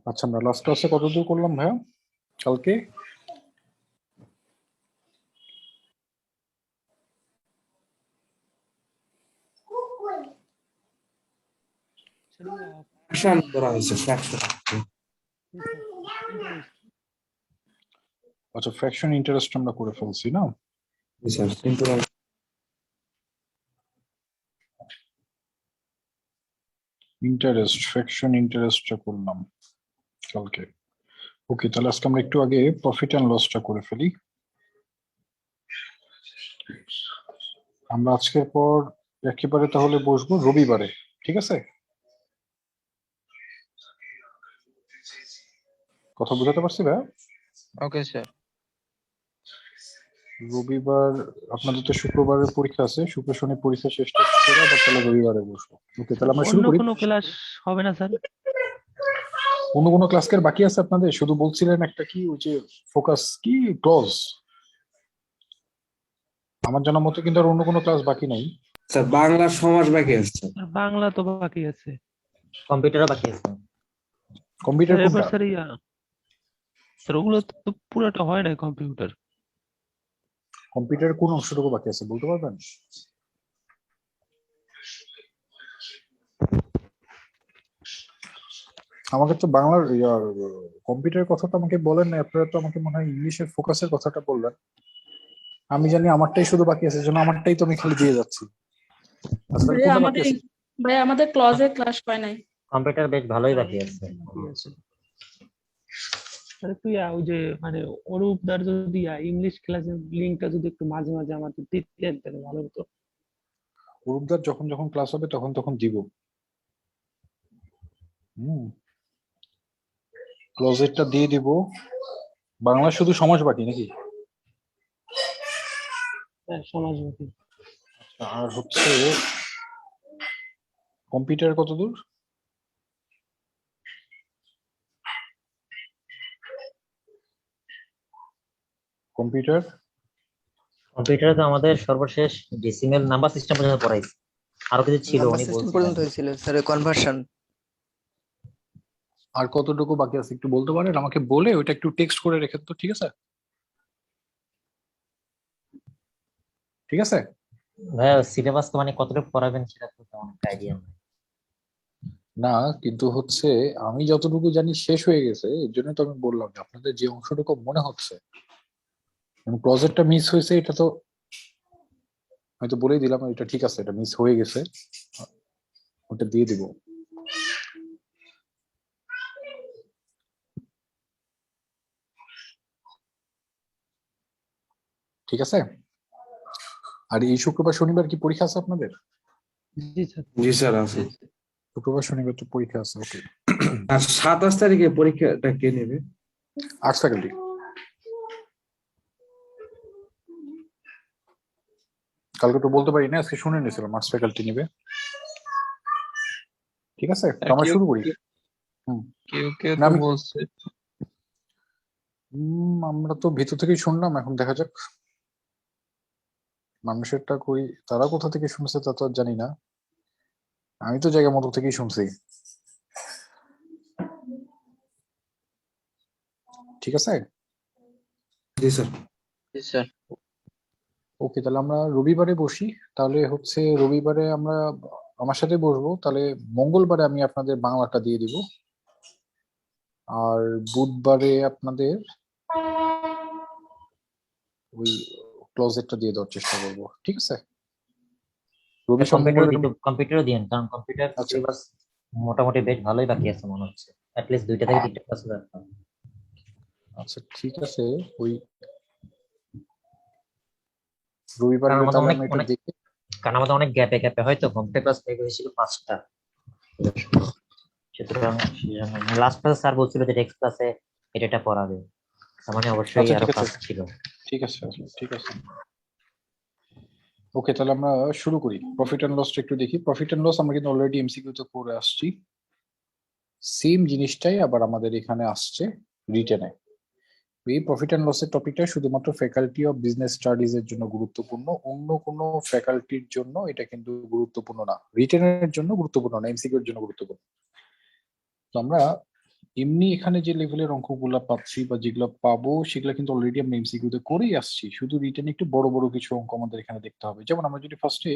আচ্ছা, আমরা লাস্ট ক্লাসে কতদূর করলাম ভাইয়া কালকে? ফ্র্যাকশন করা হয়েছে, ফ্র্যাকশন। আচ্ছা, ফ্র্যাকশন ইন্টারেস্ট আমরা করে ফেলছি না? জি স্যার, কিন্তু ইন্টারেস্ট, ফ্র্যাকশন ইন্টারেস্টটা করলাম কালকে। ওকে, তাহলে আজকে আমরা একটু আগে প্রফিট অ্যান্ড লসটা করে ফেলি। আমরা আজকের পর একেবারে তাহলে বসবো রবিবারে, ঠিক আছে? কথা বুঝাতে পারছি ভাইয়া? Okay sir. রবিবার আপনাদের তো শুক্রবারের পরীক্ষা আছে, শুক্র শনি পরীক্ষা শেষ করে আবার তাহলে রবিবারে বসবো। ওকে, তাহলে আমরা শুরু অন্য করি। কোনো ক্লাস হবে না স্যার? অন্য কোনো ক্লাস কি আর বাকি আছে আপনাদের? শুধু বলছিলেন একটা কি ওই যে ফোকাস কি ক্লজ। আমার জানার মতো কিন্তু আর অন্য কোনো ক্লাস বাকি নাই। স্যার বাংলা সমাজ বাকি আছে। আর বাংলা তো বাকি আছে। কম্পিউটারও বাকি আছে। কম্পিউটার স্যার এবার কোনটা? স্যার স্যার ওগুলো তো পুরোটা হয় না কম্পিউটার। কম্পিউটারের কোন অংশটুকু বাকি আছে বলতে পারবেন? আমাকে তো বাংলার কম্পিউটারের কথা তো আমাকে বলেন না, আপনারা তো আমাকে মনে হয় ইংলিশের ফোকাসের কথাটা বললেন। আমি জানি আমারটাই শুধু বাকি আছে, জন্য আমারটাই তো আমি খালি দিয়ে যাচ্ছি। আসলে ভাইয়া কোনটা বাকি আমাদের আছে? ভাইয়া আমাদের ক্লজে ক্লাস হয় নাই। কম্পিউটার বেশ ভালোই বাকি আছে। বাকি আছে। তাহলে তুই ওই যে মানে অরূপদার যদি ইংলিশ ক্লাসের লিঙ্কটা যদি একটু মাঝে মাঝে আমাদের দিতেন তাহলে ভালো হতো। অরূপদার যখন যখন ক্লাস হবে তখন তখন দিব। ক্লোজেটটা দিয়ে দিব। বাংলা শুধু সমাজ বাকি নাকি? হ্যাঁ, সমাজমুখী। আর হচ্ছে কম্পিউটার কত দূর? কম্পিউটার কম্পিউটারে তো আমাদের সর্বশেষ ডেসিমেল নাম্বার সিস্টেম পর্যন্ত পড়াইছে, আরো কিছু ছিল নাম্বার উনি সিস্টেম বলছিলেন। পর্যন্ত হয়েছিল স্যার, কনভার্সন। আর কতটুকু বাকি আছে একটু বলতে পারেন আমাকে? বলে ওইটা একটু টেক্সট করে রেখেন তো, ঠিক আছে? ঠিক আছে ভাইয়া সিলেবাস তো মানে কতটুকু পড়াবেন সেটা তো তেমন একটা আইডিয়া নেই। না, কিন্তু হচ্ছে আমি যতটুকু জানি শেষ হয়ে গেছে, এর জন্য তো আমি বললাম যে আপনাদের যে অংশটুকু মনে হচ্ছে ক্লোজেটটা মিস হয়েছে, এটা তো হয়তো বলেই দিলাম, এটা ঠিক আছে, এটা মিস হয়ে গেছে, ওটা দিয়ে দিব। ঠিক আছে। আর এই শুক্রবার শনিবার কি পরীক্ষা আছে আপনাদের? জি স্যার। জি স্যার আছে। শুক্রবার শনিবার তো পরীক্ষা আছে। ওকে, আর 27 তারিখে পরীক্ষাটা কে নেবে? Arts faculty. কালকে তো বলতে পারি না, আজকে শুনে নিয়েছিলাম আর্টস ফ্যাকাল্টি নিবে। ঠিক আছে, তো আমরা শুরু করি। কেউ কেউ না, তো আমি বলছে আমরা তো ভিতর থেকেই শুনলাম, এখন দেখা যাক মানুষেরটা কই, তারা কোথা থেকে শুনছে তা তো আর জানি না। আমি তো জায়গা মতো থেকেই শুনছি। ঠিক আছে। জি স্যার। স্যার। ওকে, তাহলে আমরা রবিবারে বসি। তাহলে হচ্ছে রবিবারে আমরা আমার সাথে বসবো, তাহলে মঙ্গলবারে আমি আপনাদের বাংলাটা দিয়ে দিব, আর বুধবারে আপনাদের ওই ক্লোজেটটা দিয়ে দেওয়ার চেষ্টা করবো। ঠিক আছে, রবি সোম মঙ্গল এরকম। কম্পিউটারও দিন, কারণ কম্পিউটার আচ্ছা সিলেবাস মোটামুটি বেশ ভালোই বাকি আছে মনে হচ্ছে। অ্যাটলিস্ট 2টা থেকে 3টা ক্লাস রাখতাম। আচ্ছা, ঠিক আছে। ওই রবিবার কারণ আমাদের তাহলে অনেক আমি এটা অনেক দেখি। কারণ আমাদের অনেক গ্যাপে গ্যাপে হয়তো কম্পিউটার ক্লাস থেকে হয়েছিল 5টা, সুতরাং লাস্ট ক্লাস স্যার বলছিল যে নেক্সট ক্লাসে এটা পড়াবে, তার মানে অবশ্যই আচ্ছা, আরো ঠিক আছে, ক্লাস ছিল। ঠিক আছে, ঠিক আছে। ওকে, তাহলে আমরা শুরু করি। প্রফিট এন্ড লসটা একটু দেখি। প্রফিট এন্ড লস আমরা কিন্তু অলরেডি এমসিকিউ তে করে আসছি, সেম জিনিসটাই আবার আমাদের এখানে আসছে রিটেনে। এই প্রফিট এন্ড লসের টপিকটা শুধুমাত্র ফ্যাকাল্টি অফ বিজনেস স্টাডিজ এর জন্য গুরুত্বপূর্ণ, অন্য কোনো ফ্যাকাল্টির জন্য এটা কিন্তু গুরুত্বপূর্ণ না। রিটেনের জন্য গুরুত্বপূর্ণ না, এমসিকিউ এর জন্য গুরুত্বপূর্ণ। তো আমরা এমনি এখানে যে লেভেলের অঙ্কগুলা পাচ্ছি বা যেগুলো পাবো সেগুলো কিন্তু অলরেডি আমরা এমসিকিউ তে করেই আসছি, শুধু রিটেনে একটু বড় বড় কিছু অঙ্ক আমাদের এখানে দেখতে হবে। যেমন আমরা যদি ফার্স্টে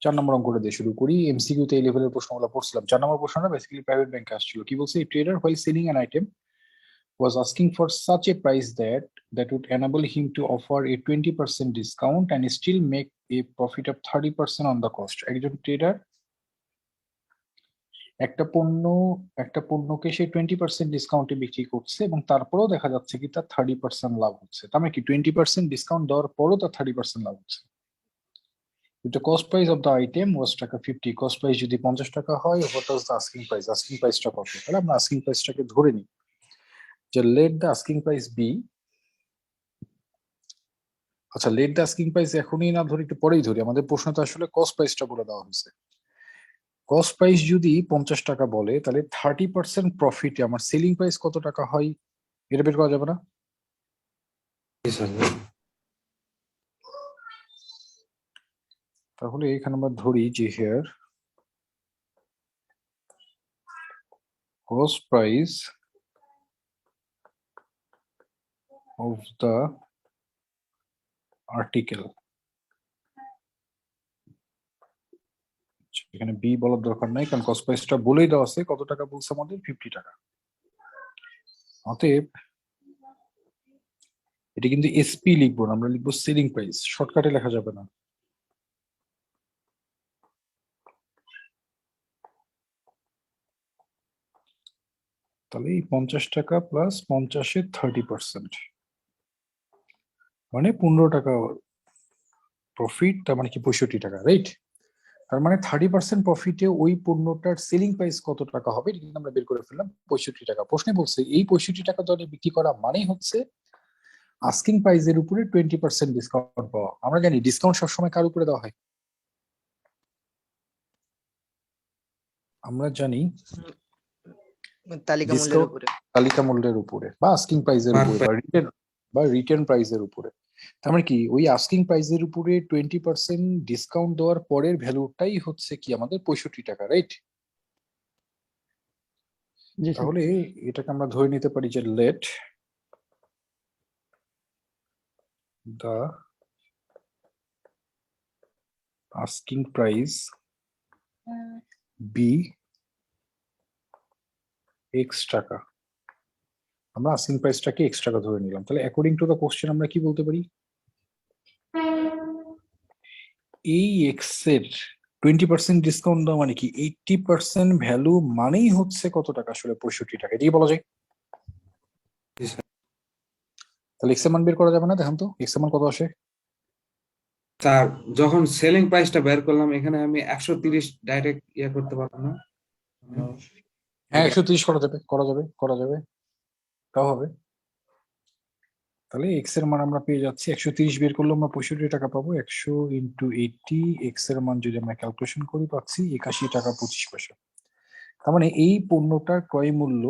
4 নম্বর অঙ্কটা দিয়ে শুরু করি, এমসিকিউ তে এই লেভেলের প্রশ্নগুলো পড়ছিলাম। 4 নম্বর প্রশ্নটা বেসিক্যালি প্রাইভেট ব্যাংকে আসছিল, কি বলছে, tedder while selling an item was asking for such a price that would enable him to offer a 20% discount and still make a profit of 30% on the cost. একজন ট্রেডার একটা পণ্যকে সে 20% ডিসকাউন্টে বিক্রি করছে এবং তারপরেও দেখা যাচ্ছে কি তার 30% লাভ হচ্ছে। তার মানে কি 20% ডিসকাউন্ট দেওয়ার পরও তার 30% লাভ হচ্ছে। The cost price of the item was টাকা 50, cost price যদি 50 টাকা হয়, what was the asking price? Asking price টা কত? তাহলে আমরা asking price টাকে ধরে নিই যে let the asking price be, আচ্ছা let the asking price এখনই না ধরে একটু পরেই ধরি, আমাদের প্রশ্নটা আসলে cost price টা বলে দেওয়া হয়েছে। কস্ট প্রাইস যদি 50 টাকা বলে তাহলে 30% প্রফিটে আমার সেলিং প্রাইস কত টাকা হয় এটা বের করা যাবে না? জি স্যার। তাহলে এখানে আমরা ধরি যে here cost price of the article, এখানে বি বলার দরকার নাই কারণ কস্ট প্রাইসটা বলেই দেওয়া আছে, কত টাকা বলছে আমাদের 50 টাকা। অতএব এটা কিন্তু এসপি লিখবো না, আমরা লিখবো সেলিং প্রাইস, শর্টকাটে লেখা যাবে না। তাহলে এই 50 টাকা প্লাস 50-এর 30% মানে 15 টাকা প্রফিট, তার মানে কি 65 টাকা, রাইট? তার মানে 30% প্রফিটে ওই পণ্যটার সেলিং প্রাইস কত টাকা হবে এটা কিন্তু আমরা বের করে ফেললাম, 65 টাকা। প্রশ্নে বলছে এই 65 টাকা দরে বিক্রি করা মানেই হচ্ছে আস্কিং প্রাইসের উপরে 20% ডিসকাউন্ট পাওয়া। আমরা জানি ডিসকাউন্ট সবসময় কার উপরে দেওয়া হয়, আমরা জানি তালিকা মূল্যের ডিসকাউন্ট উপরে। তালিকা মূল্যের উপরে বা আস্কিং প্রাইসের উপরে বা রিটেন প্রাইসের উপরে। তার মানে কি ওই আস্কিং প্রাইসের উপরে 20% ডিসকাউন্ট দেওয়ার পরের ভ্যালুটাই হচ্ছে কি আমাদের 65 টাকা, রাইট? জি স্যার। তাহলে এটাকে আমরা ধরে নিতে পারি যে late the asking price be x টাকা। আমরা আস্কিং প্রাইসটাকে x টাকা ধরে নিলাম। তাহলে অ্যাকর্ডিং টু দ্য কোশ্চেন আমরা কি বলতে পারি, এই x এর 20% ডিসকাউন্ট দেওয়া মানে কি 80% ভ্যালু মানেই হচ্ছে কত টাকা, আসলে 65 টাকা, এটাই বলা যায়। জি স্যার। তাহলে x এর মান বের করা যাবে না? দেখেন তো x এর মান কত আসে। স্যার যখন সেলিং প্রাইসটা বের করলাম এখানে আমি 130 ডাইরেক্ট ইয়ে করতে পারবো না? হ্যাঁ 130 করা যাবে তাও হবে। তাহলে x এর মান আমরা পেয়ে যাচ্ছি 130 বের করলে আমরা 65 টাকা পাবো। 100 ইন্টু 80, x এর মান যদি আমরা ক্যালকুলেশন করি পাচ্ছি 81 টাকা 25 পয়সা। তার মানে এই পণ্যটার ক্রয় মূল্য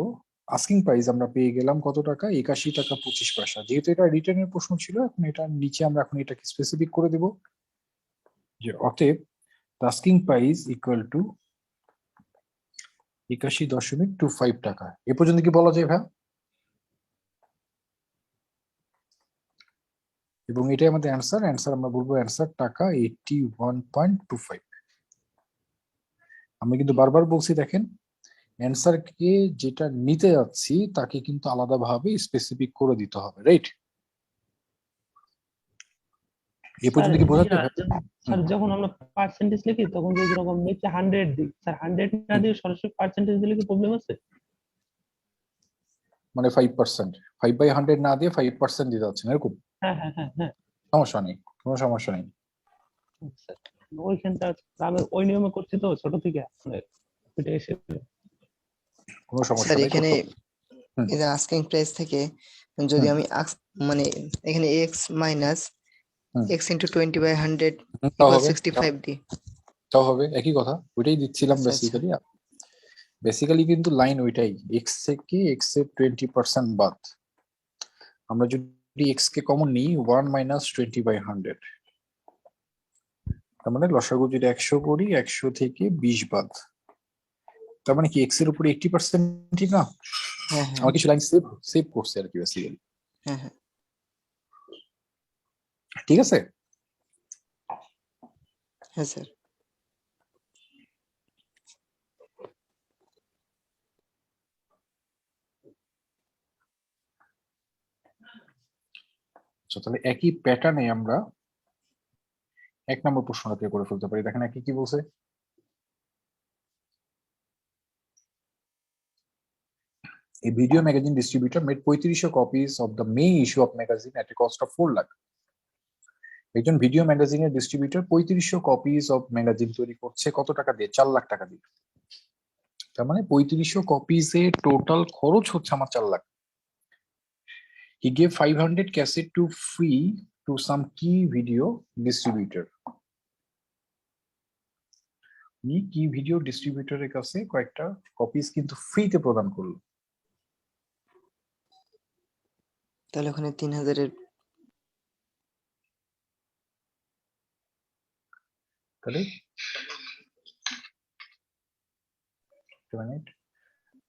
আস্কিং প্রাইস আমরা পেয়ে গেলাম কত টাকা, 81 টাকা 25 পয়সা। যেহেতু এটা রিটার্নের প্রশ্ন ছিল, এখন এটার নিচে আমরা এখন এটাকে স্পেসিফিক করে দেব যে অতএব আস্কিং প্রাইস ইকুয়াল টু 81.25 টাকা। এ পর্যন্ত কি বলা যায় ভাই? এবং এটাই আমাদের অ্যান্সার আমরা বলবো অ্যান্সার টাকা 81.25। আমি কিন্তু বারবার বলছি দেখেন, অ্যান্সারকে যেটা নিতে যাচ্ছি তাকে কিন্তু আলাদাভাবে স্পেসিফিক করে দিতে হবে, রাইট? এ পর্যন্ত কি বোঝা যায়? স্যার যখন আমরা পার্সেন্টেজ লিখি তখন যদি এরকম নিচে 100 দিই, স্যার 100 না দিয়ে সরাসরি পার্সেন্টেজ দিলে কি প্রবলেম আছে? মানে 5%, 5/100 না দিয়ে 5% দিতে যাচ্ছেন এরকম? হ্যাঁ হ্যাঁ হ্যাঁ হ্যাঁ সমস্যা নেই, কোনো সমস্যা নেই। আচ্ছা, ওইখানটা আমি ওই নিয়মে করছি তো ছোট থেকে, মানে ওইটা এসে কোনো সমস্যা স্যার নেই, এখানে হুম। এই যে আস্কিং প্রাইস থেকে যদি হুম। আমি মানে এখানে x মাইনাস হুম। x ইন্টু 20/100 তাও ইকুয়াল হবে 65 ডি। তাও হবে একই কথা, ওইটাই দিচ্ছিলাম আচ্ছা, আচ্ছা। বেসিক্যালি কিন্তু লাইন ওইটাই, এক্স থেকে এক্স এর 20% বাদ। আমরা যদি এক্স কে কমন নিই 1 মাইনাস 20/100, তার মানে লসাগু যদি 100 করি 100 থেকে 20 বাদ, তার মানে কি এক্স এর উপরে 80% ঠিক না? হ্যাঁ হ্যাঁ আমার কিছু লাইন সেভ করছে আর কি বেসিক্যালি। হ্যাঁ হ্যাঁ ঠিক আছে? হ্যাঁ স্যার। আচ্ছা তাহলে একই প্যাটার্নে আমরা 1 নম্বর প্রশ্নটাকে করে ফেলতে পারি। দেখেন একই কি বলছে, A video magazine distributor made 3500 copies of the May issue of magazine at a cost of 4 lakh. একজন ভিডিও ম্যাগাজিনের ডিস্ট্রিবিউটর 3500 কপিজ অফ ম্যাগাজিন তৈরি করছে কত টাকা দিয়ে? 4 লাখ টাকা দিয়ে। তার মানে 3500 কপিজে টোটাল খরচ হচ্ছে আমার 4 lakh. He gave 500 cassette to free to some key video distributor. কি ভিডিও ডিস্ট্রিবিউটরের কাছে কয়েকটা কপিজ কিন্তু ফ্রিতে প্রদান করলো। তাহলে ওখানে 3000-এর তাহলে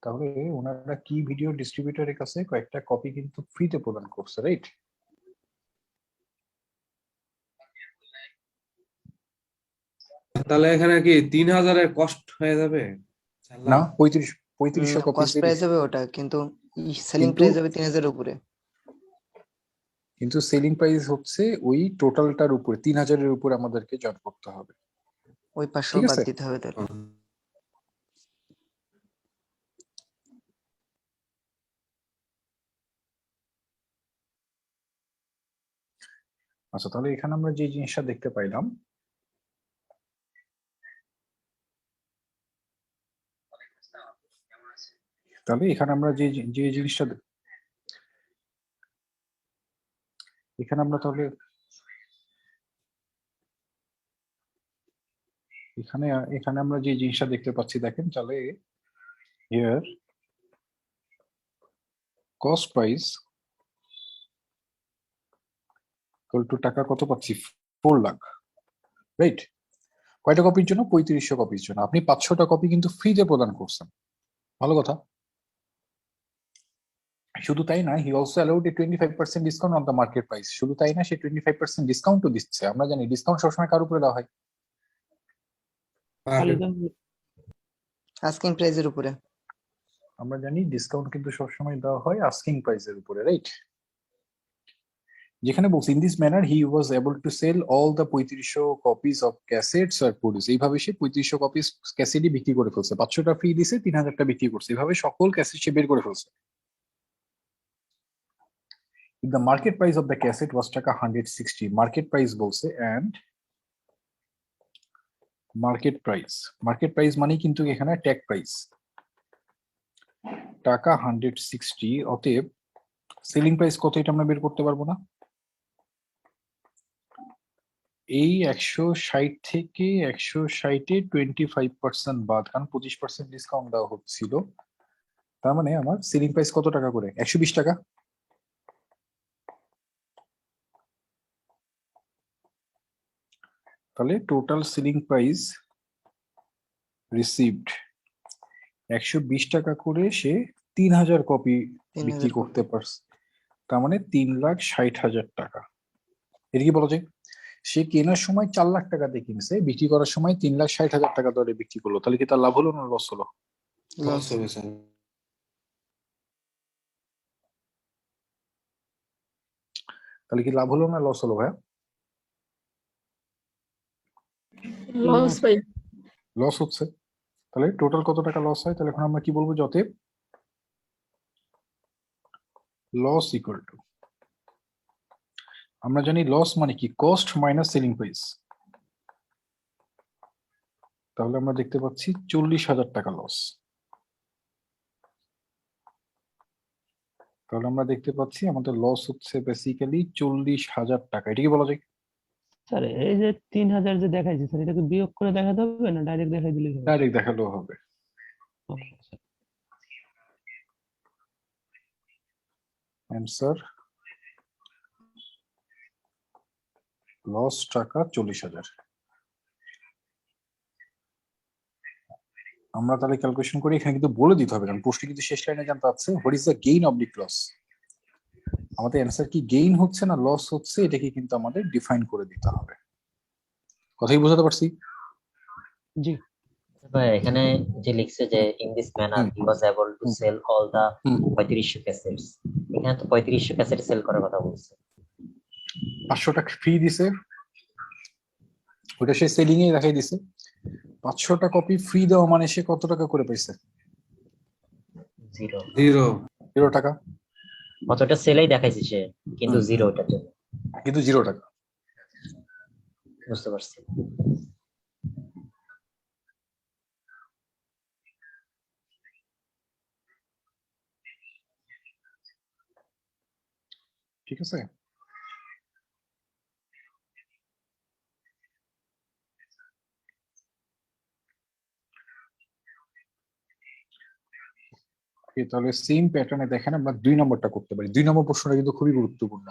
তাহলে ওনারা কি ভিডিও ডিস্ট্রিবিউটরের কাছে কয়েকটা কপি কিন্তু ফ্রিতে প্রদান করছে, রাইট? তাহলে এখানে কি 3000-এর কস্ট হয়ে যাবে? না, 3500 কপি কস্ট প্রাইস হবে ওটা, কিন্তু সেলিং কিন্তু- প্রাইস হবে 3000-এর উপরে। কিন্তু সেলিং প্রাইস হচ্ছে ওই টোটালটার উপরে 3000-এর উপরে আমাদেরকে জয়েন করতে হবে। ওই 500 ঠিক বাদ আছে। দিতে হবে তাহলে। আচ্ছা তাহলে এখানে আমরা যে জিনিসটা দেখতে পাইলাম, তাহলে এখানে আমরা যে জিনিসটা এখানে আমরা তাহলে এখানে এখানে আমরা যে জিনিসটা দেখতে পাচ্ছি দেখেন, তাহলে here cost price equal to টাকা কত পাচ্ছি? 4 লাখ, রাইট? কয়টা কপির জন্য? 3500 কপির জন্য। আপনি 500টা কপি কিন্তু ফ্রিতে প্রদান করছেন, ভালো কথা। শুধু তাই না, he also allowed A 25% discount on the market price. শুধু তাই না, সে 25% ডিসকাউন্টও দিচ্ছে। আমরা জানি ডিসকাউন্ট সবসময় কার উপরে দেওয়া হয়? খালি দাম আস্কিং প্রাইসের উপরে। আমরা জানি ডিসকাউন্ট কিন্তু সবসময় দেওয়া হয় আস্কিং প্রাইসের উপরে, রাইট? যেখানে বলছি in this manner he was able to sell all the 3500 copies of cassettes আর প্রোডিউস। এইভাবে সে 3500 কপিজ ক্যাসেটই বিক্রি করে ফেলছে। 500টা ফ্রি দিছে, 3000টা বিক্রি করছে। এইভাবে সকল ক্যাসেট সে বের করে ফেলছে। The market price of the cassette was টাকা 160. মার্কেট প্রাইস বলছে, and মার্কেট প্রাইস মানে কিন্তু এখানে ট্যাগ প্রাইস টাকা 160। অতএব সেলিং প্রাইস কত এটা আমরা বের করতে পারবো না। এই 160 থেকে 160-এ 25% বাদ, কারণ 25% ডিসকাউন্ট দেওয়া হচ্ছিল। তার মানে আমার সেলিং প্রাইস কত টাকা করে? 120 টাকা। তাহলে টোটাল সেলিং প্রাইস রিসিভড 120 টাকা করে, সে 3000 কপি 3000 বিক্রি করতে পারছে। তার মানে 3,60,000 টাকা। এটা কি বলা যায়? সে কেনার সময় 4 লাখ টাকা দিয়ে কিনছে, বিক্রি করার সময় 3,60,000 টাকা দরে বিক্রি করলো। তাহলে কি তার লাভ হলো না লস হলো? লস হবে স্যার। তাহলে কি লাভ হলো না লস হলো ভাইয়া? লস ভাই। লস হচ্ছে। তাহলে টোটাল কত টাকা লস হয়? তাহলে এখন আমরা কি বলবো? যতএব লস ইকুয়াল টু, আমরা জানি লস মানে কি? Cost minus selling price. তাহলে আমরা দেখতে পাচ্ছি 40,000 টাকা লস। তাহলে আমরা দেখতে পাচ্ছি আমাদের লস হচ্ছে বেসিক্যালি 40,000 টাকা। এটা কি বলা যায়? স্যার এই যে 3000 যে দেখাইছে স্যার, এটাকে বিয়োগ করে দেখাতে হবে না ডাইরেক্ট দেখাই দিলেই হবে? ডাইরেক্ট দেখালেও হবে। আচ্ছা। অ্যান্সার লস টাকা 40,000। আমরা তাহলে ক্যালকুলেশন করি, এখানে কিন্তু বলে দিতে হবে কারণ প্রশ্ন কিন্তু শেষ লাইনে জানতে চাচ্ছে what is the gain oblique loss. আমাদের অ্যান্সার কি গেইন হচ্ছে না লস হচ্ছে এটাকে কিন্তু আমাদের ডিফাইন করে দিতে হবে। কথাই বোঝাতে পারছি? জি ভাই এখানে যে লিখছে যে in this manner he was able to sell all the 3500 cassettes, এখানে তো 3500 ক্যাসেট সেল করার কথা বলছে। 500 টাকা ফ্রি দিছে, ওটা সে সেলিং এ দেখাই দিছে। 500টা কপি ফ্রি দেওয়া মানে সে কত টাকা করে পাইছে? জিরো। 0 টাকা, অতটা সেলাই দেখাইছে সে, কিন্তু জিরো ওটার জন্য, কিন্তু 0 টাকা। বুঝতে পারছি। ঠিক আছে, তাহলে সেম প্যাটার্নে দেখেন আমরা 2 নম্বরটা করতে পারি। 2 নম্বর প্রশ্নটা কিন্তু খুবই গুরুত্বপূর্ণ।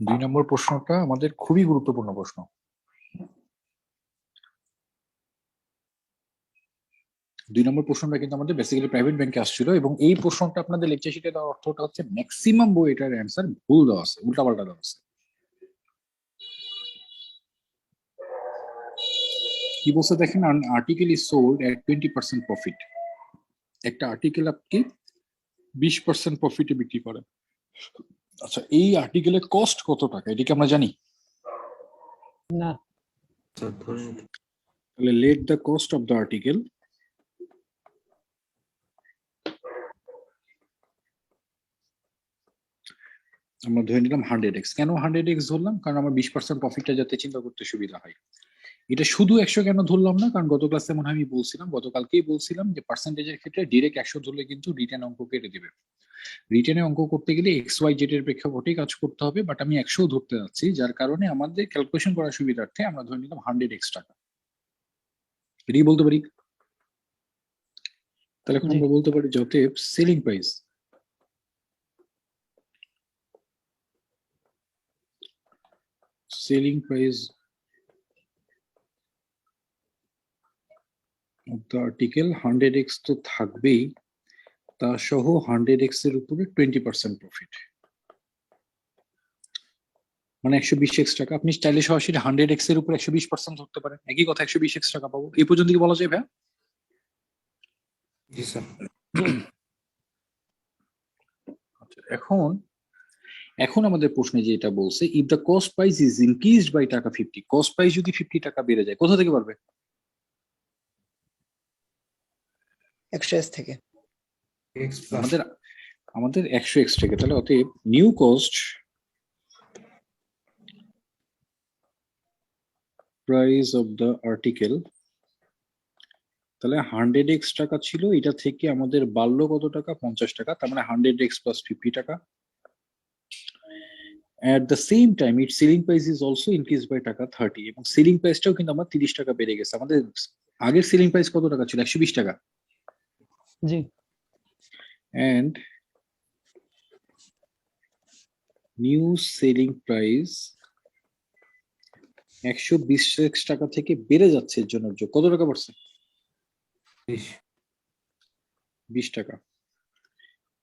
2 নম্বর প্রশ্নটা আমাদের খুবই গুরুত্বপূর্ণ প্রশ্ন। 2 নম্বর প্রশ্নটা কিন্তু আমাদের বেসিক্যালি প্রাইভেট ব্যাংকে আসছিল এবং এই প্রশ্নটা আপনাদের লেকচার শিটে দেওয়ার অর্থটা হচ্ছে ম্যাক্সিমাম বই এটার অ্যান্সার ভুল দেওয়া আছে, উল্টাপাল্টা দেওয়া আছে। কি বলছে দেখেন, article is sold at 20% profit. একটা আর্টিকেল আপনি 20% প্রফিটে বিক্রি করেন। আচ্ছা, এই আর্টিকেলের কস্ট কত টাকা এটা কি আমরা জানি? না তাহলে late the cost of the article আমরা ধরে নিলাম 100x। কেন 100x ধরলাম? কারণ আমার 20% প্রফিটটা যাতে চিন্তা করতে সুবিধা হয়। এটা শুধু 100 কেন ধরলাম না? কারণ গত ক্লাসে মনে হয় আমি বলছিলাম, গতকালকেই বলছিলাম যে পার্সেন্টেজের ক্ষেত্রে ডিরেক্ট 100 ধরলে কিন্তু রিটার্ন অঙ্ক কেটে দিবে। রিটার্নে অঙ্ক করতে গেলে XYZ এর প্রেক্ষাপটেই কাজ করতে হবে, বাট আমি 100 ধরতে যাচ্ছি, যার কারণে আমাদের ক্যালকুলেশন করার সুবিধার্থে আমরা ধরে নিলাম 100x টাকা। এটাই বলতে পারি। তাহলে এখন আমরা বলতে পারি যত selling price of the article 100x তো থাকবেই, তা সহ 100x এর উপরে 20% প্রফিট মানে 120x টাকা। আপনি চাইলে সরাসরি 100x এর উপর 120% ধরতে পারেন, একই কথা 120x টাকা পাবো। এই পর্যন্ত কি বলা যায় ভাই? জি স্যার। এখন আমাদের প্রশ্নে যেটা বলছে, if the cost price is increased by taka 50, cost price যদি 50 টাকা বেড়ে যায় কোথা থেকে বাড়বে? 100s থেকে। আমাদের 100x থেকে। তাহলে অতএব new cost price of the article, তাহলে 100x টাকা ছিল, এটা থেকে আমাদের বাড়লো কত টাকা? 50 টাকা। তার মানে 100x plus 50 টাকা। At the same time, its selling price is also increased by টাকা 30, এবং সেলিং প্রাইসটাও কিন্তু আমার 30 টাকা বেড়ে গেছে। আমাদের আগের সেলিং প্রাইস কত টাকা ছিল? 120 টাকা। জি And new selling price 120 টাকা থেকে বেড়ে যাচ্ছে, এর জন্য কত টাকা বাড়ছে? 20 টাকা।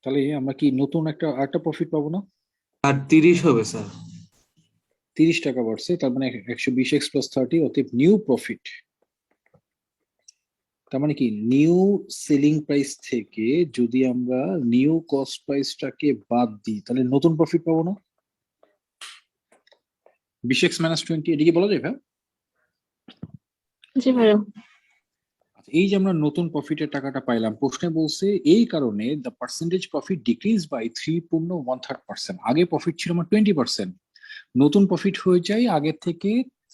তাহলে আমরা কি নতুন একটা প্রফিট পাবো না? আর 30 হবে স্যার। 30 টাকা বাড়ছে, তার মানে 120x plus 30, অতএব নিউ প্রফিট। তার মানে কি নিউ সেলিং প্রাইস থেকে যদি আমরা নিউ কস্ট প্রাইসটাকে বাদ দিই তাহলে নতুন প্রফিট পাবো না? 20x minus 20, এদিকে বলা যায় ভাই? জি ভাইয়া। এই যে আমরা নতুন প্রফিটের টাকাটা পাইলাম, প্রশ্নে বলছে এই কারণে the percentage profit decrease by 3.13%। আগে প্রফিট ছিল আমার 20%, নতুন প্রফিট হয়ে যায় আগের থেকে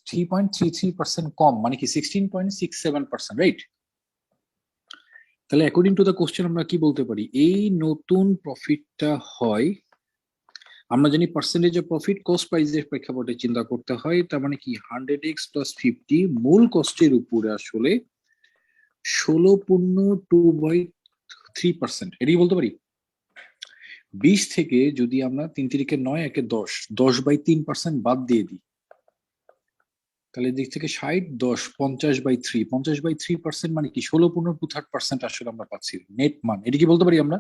3.33% কম, মানে কি 16.67%, রাইট? তাহলে অ্যাকর্ডিং টু দ্য কোশ্চেন আমরা কি বলতে পারি? এই নতুন প্রফিটটা হয়, আমরা জানি পার্সেন্টেজ অফ প্রফিট কস্ট প্রাইসের প্রেক্ষাপটে চিন্তা করতে হয়, তার মানে কি 100x plus 50 মূল কস্টের উপরে আসলে 16.2/3%, এটাই বলতে পারি। 20 থেকে যদি আমরা 3 3 9 1 10 10/3% বাদ দিয়ে দিই, তাহলে এদিক থেকে 60 10 50/3 50/3% মানে কি 16.28% আসলে আমরা পাচ্ছি নেট মান। এটা কি বলতে পারি আমরা?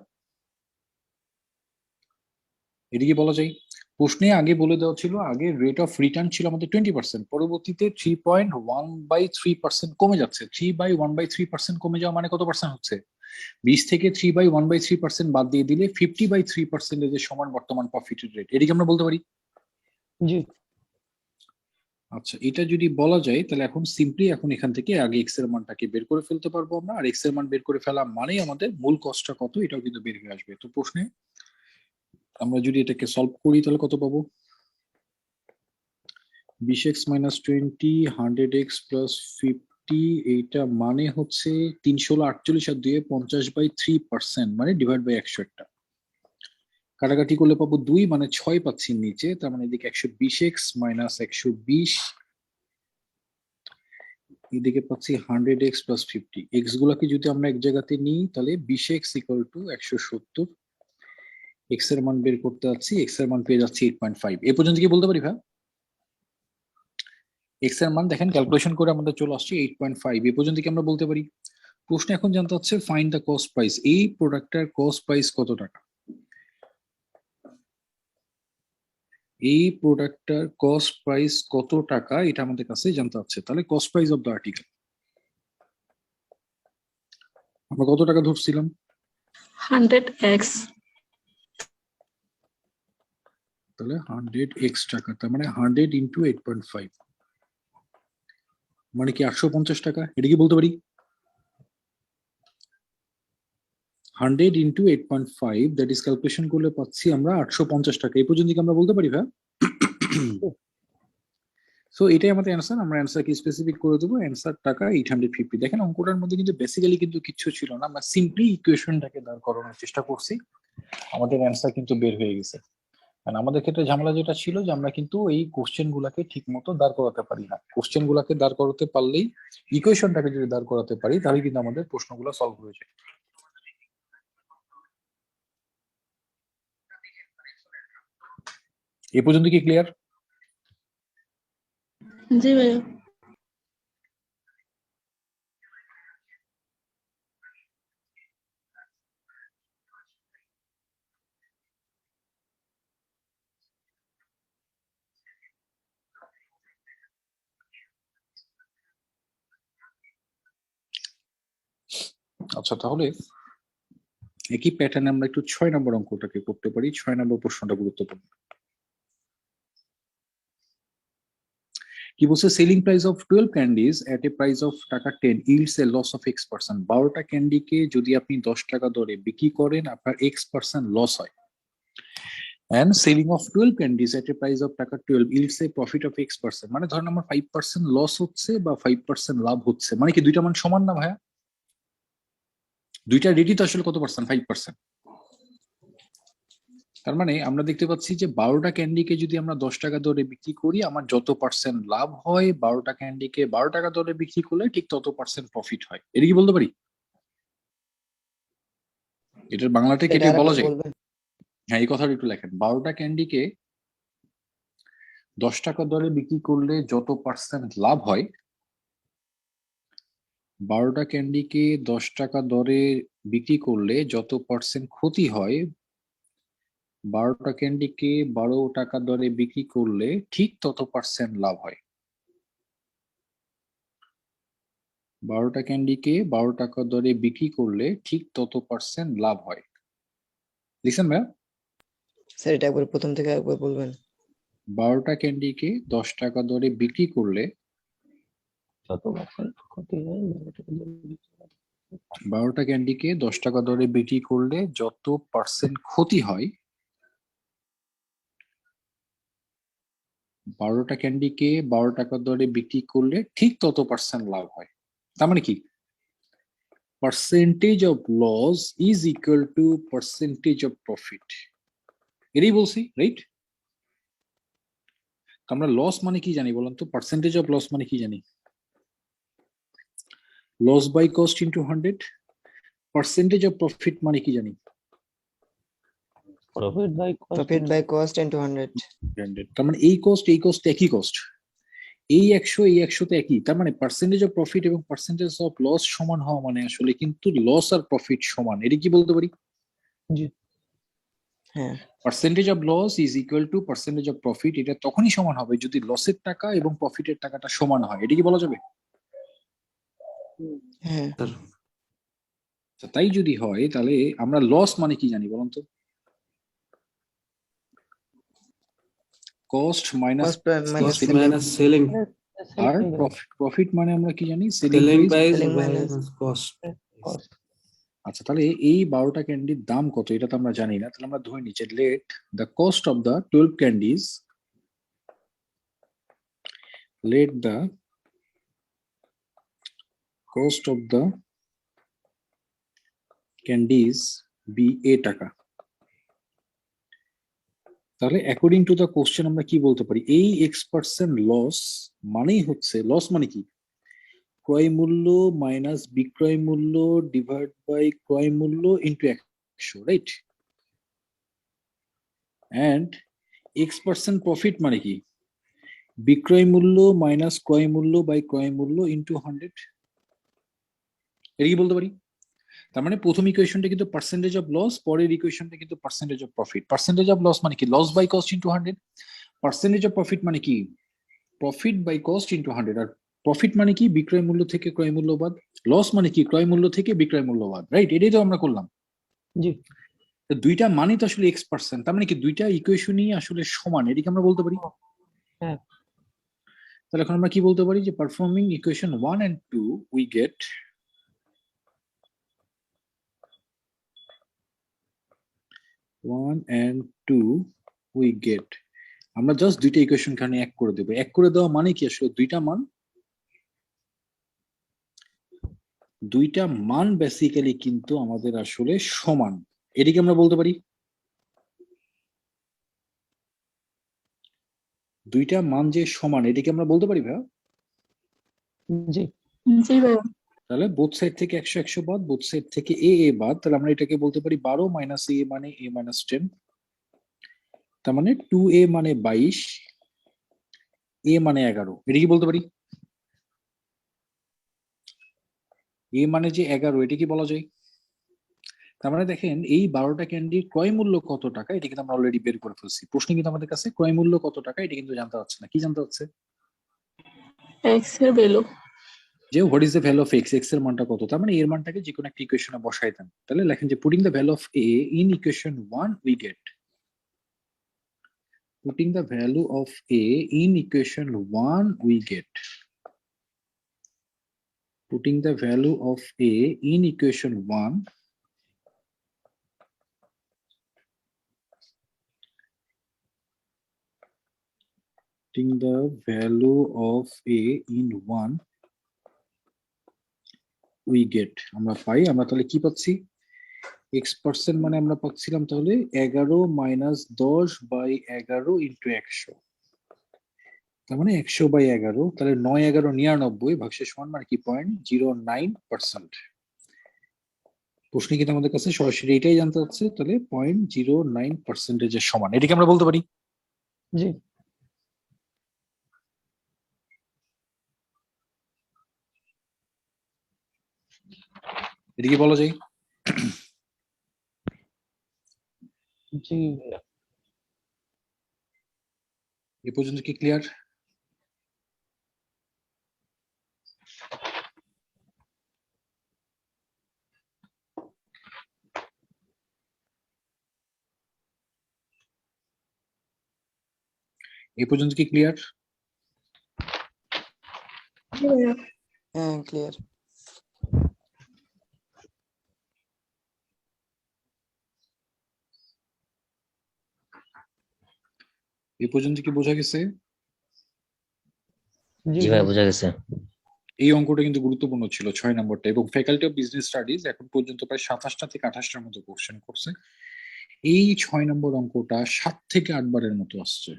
এটা কি বলা যায়? প্রশ্নে আগে বলে দেওয়া ছিল, আগে রেট অফ রিটার্ন ছিল আমাদের 20%, পরবর্তীতে 3.1/3% কমে যাচ্ছে। 3/1/3% কমে যাওয়া মানে কত পার্সেন্ট হচ্ছে? 20 থেকে 3/1/3% বাদ দিয়ে দিলে 50/3% এর সমান বর্তমান প্রফিটের রেট। এটা কি আমরা বলতে পারি? জি আচ্ছা, এটা যদি বলা যায় তাহলে এখন সিম্পলি এখন এখান থেকে আগে এক্স এর মানটাকে বের করে ফেলতে পারবো আমরা, আর এক্স এর মান বের করে ফেলা মানে আমাদের মূল কস্টটা কত এটাও কিন্তু বের হয়ে আসবে। তো প্রশ্নে আমরা যদি এটাকে সলভ করি তাহলে কত পাবো? 20x - 20 100x + 50, এইটা মানে হচ্ছে 348 আর 2 50/3% মানে ডিভাইড বাই 100 একটা কাটাকাটি করলে পাবো 2 মানে 6 পাচ্ছি নিচে, তার মানে এদিকে 120x - 120, এদিকে পাচ্ছি 100x + 50। এক্স গুলাকে যদি আমরা এক জায়গাতে নিই তাহলে 20x = 170। এক্স এর মান বের করতে যাচ্ছি, এক্স এর মান পেয়ে যাচ্ছি 8.5। এ পর্যন্ত কি বলতে পারি ভাই? এক্স এর মান দেখেন ক্যালকুলেশন করে আমাদের চলে আসছে 8.5। এ পর্যন্ত কি আমরা বলতে পারি? প্রশ্ন এখন জানতে হচ্ছে ফাইন্ড দ্য কস্ট প্রাইস। এই প্রোডাক্টটার কস্ট প্রাইস কত টাকা? এই প্রোডাক্টটার কস্ট প্রাইস কত টাকা এটা আমাদের কাছে জানতে হচ্ছে। তাহলে cost price of the article আমরা কত টাকা ধরছিলাম? 100x, তাহলে 100x টাকা, তার মানে 100 × 8.5 মানে কি 850 টাকা। এটা কি বলতে পারি? 100 × 8.5 দ্যাট ইজ ক্যালকুলেশন করলে পাচ্ছি আমরা 850 টাকা। এই পর্যন্ত কি আমরা বলতে পারি ভাই? সো এটাই আমাদের অ্যান্সার। আমরা অ্যান্সারকে স্পেসিফিক করে দেবো, অ্যান্সার টাকা 850। দেখেন অঙ্কটার মধ্যে কিন্তু বেসিক্যালি কিন্তু কিছু ছিল না, আমরা সিম্পলি ইকুয়েশনটাকে দাঁড় করানোর চেষ্টা করছি, আমাদের অ্যান্সার কিন্তু বের হয়ে গেছে। কারণ আমাদের ক্ষেত্রে ঝামেলা যেটা ছিল যে আমরা কিন্তু এই কোশ্চেন গুলাকে ঠিক মতো দাঁড় করাতে পারি না। কোশ্চেন গুলাকে দাঁড় করাতে পারলেই, ইকুয়েশনটাকে যদি দাঁড় করাতে পারি তাহলে কিন্তু আমাদের প্রশ্নগুলো সলভ হয়ে যায়। এ পর্যন্ত কি ক্লিয়ার? জি ভাইয়া। আচ্ছা, তাহলে একই প্যাটার্নে আমরা একটু 6 নম্বর অঙ্কটাকে করতে পারি। 6 নম্বর প্রশ্নটা গুরুত্বপূর্ণ। কি বলছে? Selling price of 12 candies at A price of টাকা 10 yields a loss of x%। 12টা ক্যান্ডিকে যদি আপনি 10 টাকা দরে বিক্রি করেন আপনার x% লস হয়। and selling of 12 candies at a price of টাকা 12 yields a profit of x%। মানে ধরেন আমার 5% লস হচ্ছে বা 5% লাভ হচ্ছে, মানে কি দুইটা মান সমান না ভাইয়া? দুইটা রেটই তো আসলে কত পার্সেন্ট? 5%। তার মানে আমরা দেখতে পাচ্ছি যে 12টা ক্যান্ডিকে যদি আমরা 10 টাকা দরে বিক্রি করি আমার যত পার্সেন্ট লাভ হয়, 12টা ক্যান্ডিকে 12 টাকা দরে বিক্রি করলে ঠিক তত পার্সেন্ট প্রফিট হয়। এটা কি বলতে পারি? এটার বাংলাতে এটা কেটে বলা আরেকবার যায়? বলবেন? হ্যাঁ, এই কথাটা একটু লেখেন। 12টা ক্যান্ডিকে 10 টাকা দরে বিক্রি করলে যত পার্সেন্ট লাভ হয়, 12টা ক্যান্ডিকে 10 টাকা দরে বিক্রি করলে যত পার্সেন্ট ক্ষতি হয়, 12টা ক্যান্ডিকে 12 টাকা দরে বিক্রি করলে ঠিক তত পার্সেন্ট লাভ হয়। 12টা ক্যান্ডিকে 12 টাকা দরে বিক্রি করলে ঠিক তত পার্সেন্ট লাভ হয়। লিসেন ভাইয়া, স্যার এটা একবার প্রথম থেকে একবার বলবেন? 12টা ক্যান্ডিকে 10 টাকা দরে বিক্রি করলে যত পার্সেন্ট ক্ষতি হয় 12টা ক্যান্ডিকে 10 টাকা দরে বিক্রি করলে যত পার্সেন্ট ক্ষতি হয়, 12টা ক্যান্ডিকে 12 টাকা দরে বিক্রি করলে ঠিক তত পার্সেন্ট লাভ হয়। তার মানে কি? Percentage of loss is equal to percentage of profit. এটাই বলছি, রাইট? আমরা লস মানে কি জানি বলেন তো? পার্সেন্টেজ অফ লস মানে কি জানি? Loss by cost into 100। Percentage of profit মানে কি জানি? Profit by cost profit by cost into 100। তার মানে এই কস্ট একই কস্ট। এই 100 তো একই, তার মানে পার্সেন্টেজ অফ প্রফিট এবং পার্সেন্টেজ অফ লস সমান হওয়া মানে আসলে কিন্তু লস আর প্রফিট সমান, এটা কি বলতে পারি? জি হ্যাঁ percentage of loss is equal to percentage of profit, এটা তখনই সমান হবে যদি লসের টাকা এবং প্রফিটের টাকাটা সমান হয়, এটা কি বলা যাবে? হ্যাঁ আচ্ছা, তাই যদি হয় তাহলে আমরা লস মানে কি জানি বলুন তো? Cost minus Cost minus cost minus selling আর প্রফিট মানে আমরা কি জানি? Selling selling price selling minus cost. Cost. আচ্ছা, তাহলে এই 12টা ক্যান্ডির দাম কত এটা তো আমরা জানি না, তাহলে আমরা ধরে নিচ্ছি let the cost of the 12 candies, let the cost of the candies be a টাকা। তাহলে অ্যাকর্ডিং টু দ্য কোশ্চেন আমরা কি বলতে পারি? এই x% লস মানেই হচ্ছে, লস মানে কি? ক্রয় মূল্য মাইনাস বিক্রয় মূল্য ডিভাইড বাই ক্রয় মূল্য into 100, right? And x% profit মানে কি? বিক্রয় মূল্য মাইনাস ক্রয় মূল্য বাই ক্রয় মূল্য ইন্টু 100, এটা কি বলতে পারি? তার মানে প্রথম ইকুয়েশনটা কিন্তু পার্সেন্টেজ অফ লস, পরের ইকুয়েশনটা কিন্তু percentage of profit. Percentage of loss মানে কি? Loss by cost into 100। Percentage of profit মানে কি? Profit by cost into 100। আর প্রফিট মানে কি? বিক্রয় মূল্য থেকে ক্রয় মূল্য বাদ। লস মানে কি? ক্রয় মূল্য থেকে বিক্রয় মূল্য বাদ, রাইট? এটাই তো আমরা করলাম। জি তো দুইটা মানে তো আসলে x%, তার মানে কি দুইটা ইকুয়েশনই আসলে সমান, এটাকে আমরা বলতে পারি। হ্যাঁ তাহলে এখন আমরা কি বলতে পারি যে performing equation 1 and 2 we get আমরা জাস্ট দুইটা ইকুয়েশন খানে এক করে দেবো। এক করে দেওয়া মানে কি আসলে দুইটা মান বেসিক্যালি কিন্তু আমাদের আসলে সমান, এটাকে আমরা বলতে পারি। দুইটা মান যে সমান এটাকে আমরা বলতে পারি ভাইয়া। জি জি ভাইয়া। তাহলে বোথ সাইড থেকে 100 বাদ, বোথ সাইড থেকে এ বাদ, তাহলে আমরা এটাকে বলতে পারি 12 মাইনাস এ মানে a মাইনাস 10, তার মানে 2a মানে 22, a মানে 11, এটা কি বলতে পারি? এ মানে যে 11, এটা কি বলা যায়? তার মানে দেখেন এই 12টা ক্যান্ডির ক্রয় মূল্য কত টাকা এটা কিন্তু আমরা অলরেডি বের করে ফেলছি। প্রশ্ন কিন্তু আমাদের কাছে ক্রয় মূল্য কত টাকা এটা কিন্তু জানতে হচ্ছে না, কি জানতে হচ্ছে? এক্স এর ভ্যালু। যে what is the value of x, x এর মানটা কত? তার মানে এর মানটাকে যে কোনো একটা ইকুয়েশনে বসাই দেন। তাহলে লেখেন যে putting the value of A in equation 1 we get, putting the value of A in equation 1 we get, putting the value of A in equation 1 putting the value of a in 1 we get, আমরা পাই, আমরা তাহলে কি পাচ্ছি? x% মানে আমরা পাচ্ছিলাম তাহলে 11 minus 10 by 11 into 100, তার মানে 100 বাই 11, তাহলে 9 11 99 ভাগশেষ সমান মানে কি 0.09%। প্রশ্নে কিন্তু আমাদের কাছে সরাসরি এটাই জানতে হচ্ছে, তাহলে 0.09% এর সমান, এটাকে আমরা বলতে পারি। জি এটা কি বলা যায়? জি ভাইয়া। এ পর্যন্ত কি ক্লিয়ার? এ পর্যন্ত কি ক্লিয়ার? জি ভাইয়া। হ্যাঁ ক্লিয়ার এ পর্যন্ত কি বোঝা গেছে? জি ভাই বোঝা গেছে। এই অঙ্কটা কিন্তু গুরুত্বপূর্ণ ছিল 6 নম্বরটা, এবং ফ্যাকাল্টি অফ বিজনেস স্টাডিজ এখন পর্যন্ত প্রায় 27টা থেকে 28টার মতো কোশ্চেন করছে। এই 6 নম্বর অঙ্কটা 7 থেকে 8 বারের মতো আসছে,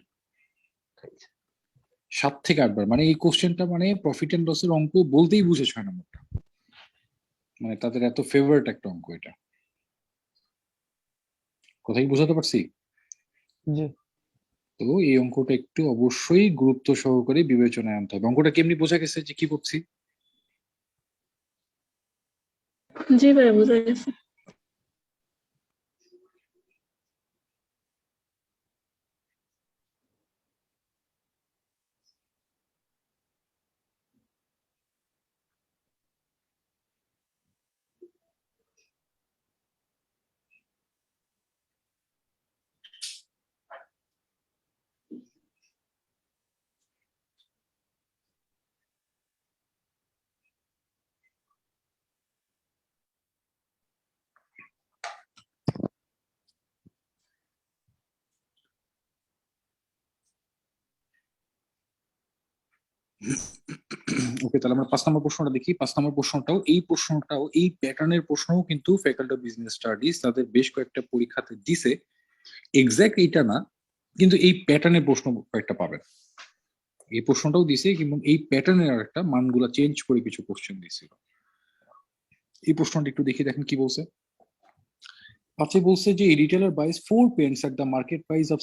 7 থেকে 8 বার। মানে এই কোশ্চেনটা মানে প্রফিট এন্ড লসের অঙ্ক বলতেই বুঝে 6 নম্বরটা, মানে তাদের এত ফেভারিট একটা অঙ্ক এটা। কোথায় বুঝাতে পারছি? জি তো এই অঙ্কটা একটু অবশ্যই গুরুত্ব সহকারে বিবেচনায় আনতে হবে। অঙ্কটা কেমনি বোঝা গেছে যে কি করছি? জি ভাইয়া বোঝা গেছে। ওকে, তাহলে আমরা 5 নম্বর প্রশ্নটা দেখি। 5 নম্বর প্রশ্নটাও এই প্যাটার্নের প্রশ্নও কিন্তু ফ্যাকাল্টি অফ বিজনেস স্টাডিজ তাদের বেশ কয়েকটা পরীক্ষাতে দিছে। এক্সাক্ট এইটা না, কিন্তু এই প্যাটার্নের প্রশ্ন কয়েকটা পাবেন। এই প্রশ্নটাও দিছে এবং এই প্যাটার্নের আর একটা মানগুলা চেঞ্জ করে কিছু কোশ্চেন দিছিল। এই প্রশ্নটা একটু দেখি, দেখেন কি বলছে। পাঁচে বলছে যে retailer buys 4 pence at the market price of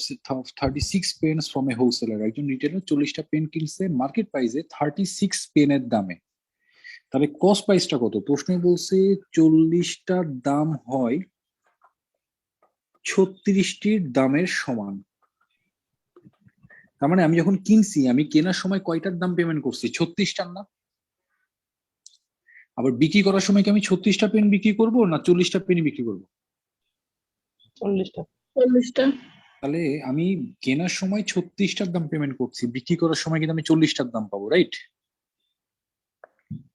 36 pence from a wholesaler. একজন রিটেলার 40টা পেন কিনছে মার্কেট প্রাইসে 36 পেনের দামে। তাহলে কস্ট প্রাইসটা কত? প্রশ্নে বলছে 40টার দাম হয় 36টির দামের সমান। তার মানে আমি যখন কিনছি, আমি কেনার সময় কয়টার দাম পেমেন্ট করছি? 36টার না? আবার বিক্রি করার সময় কি আমি 36টা পেন বিক্রি করব না 40টা পেন বিক্রি করব? 40টা। 40টা। তাহলে আমি কেনার সময় 36টার দাম পেমেন্ট করছি, বিক্রি করার সময় কিন্তু আমি 40টার দাম পাবো, রাইট?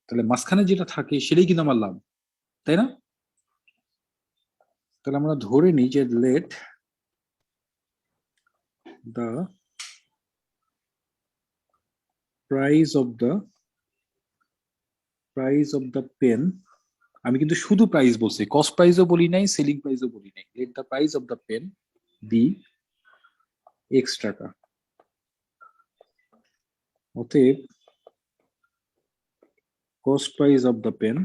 তাহলে মাঝখানে যেটা থাকে সেটাই কিন্তু আমার লাভ, তাই না? তাহলে আমরা ধরে নিই যে let the price of the pen, আমি কিন্তু শুধু প্রাইস বলছি, কস্ট প্রাইসও বলি নাই, সেলিং প্রাইসও বলি নাই। Let the price of the pen be X taka. অতএব cost price of the pen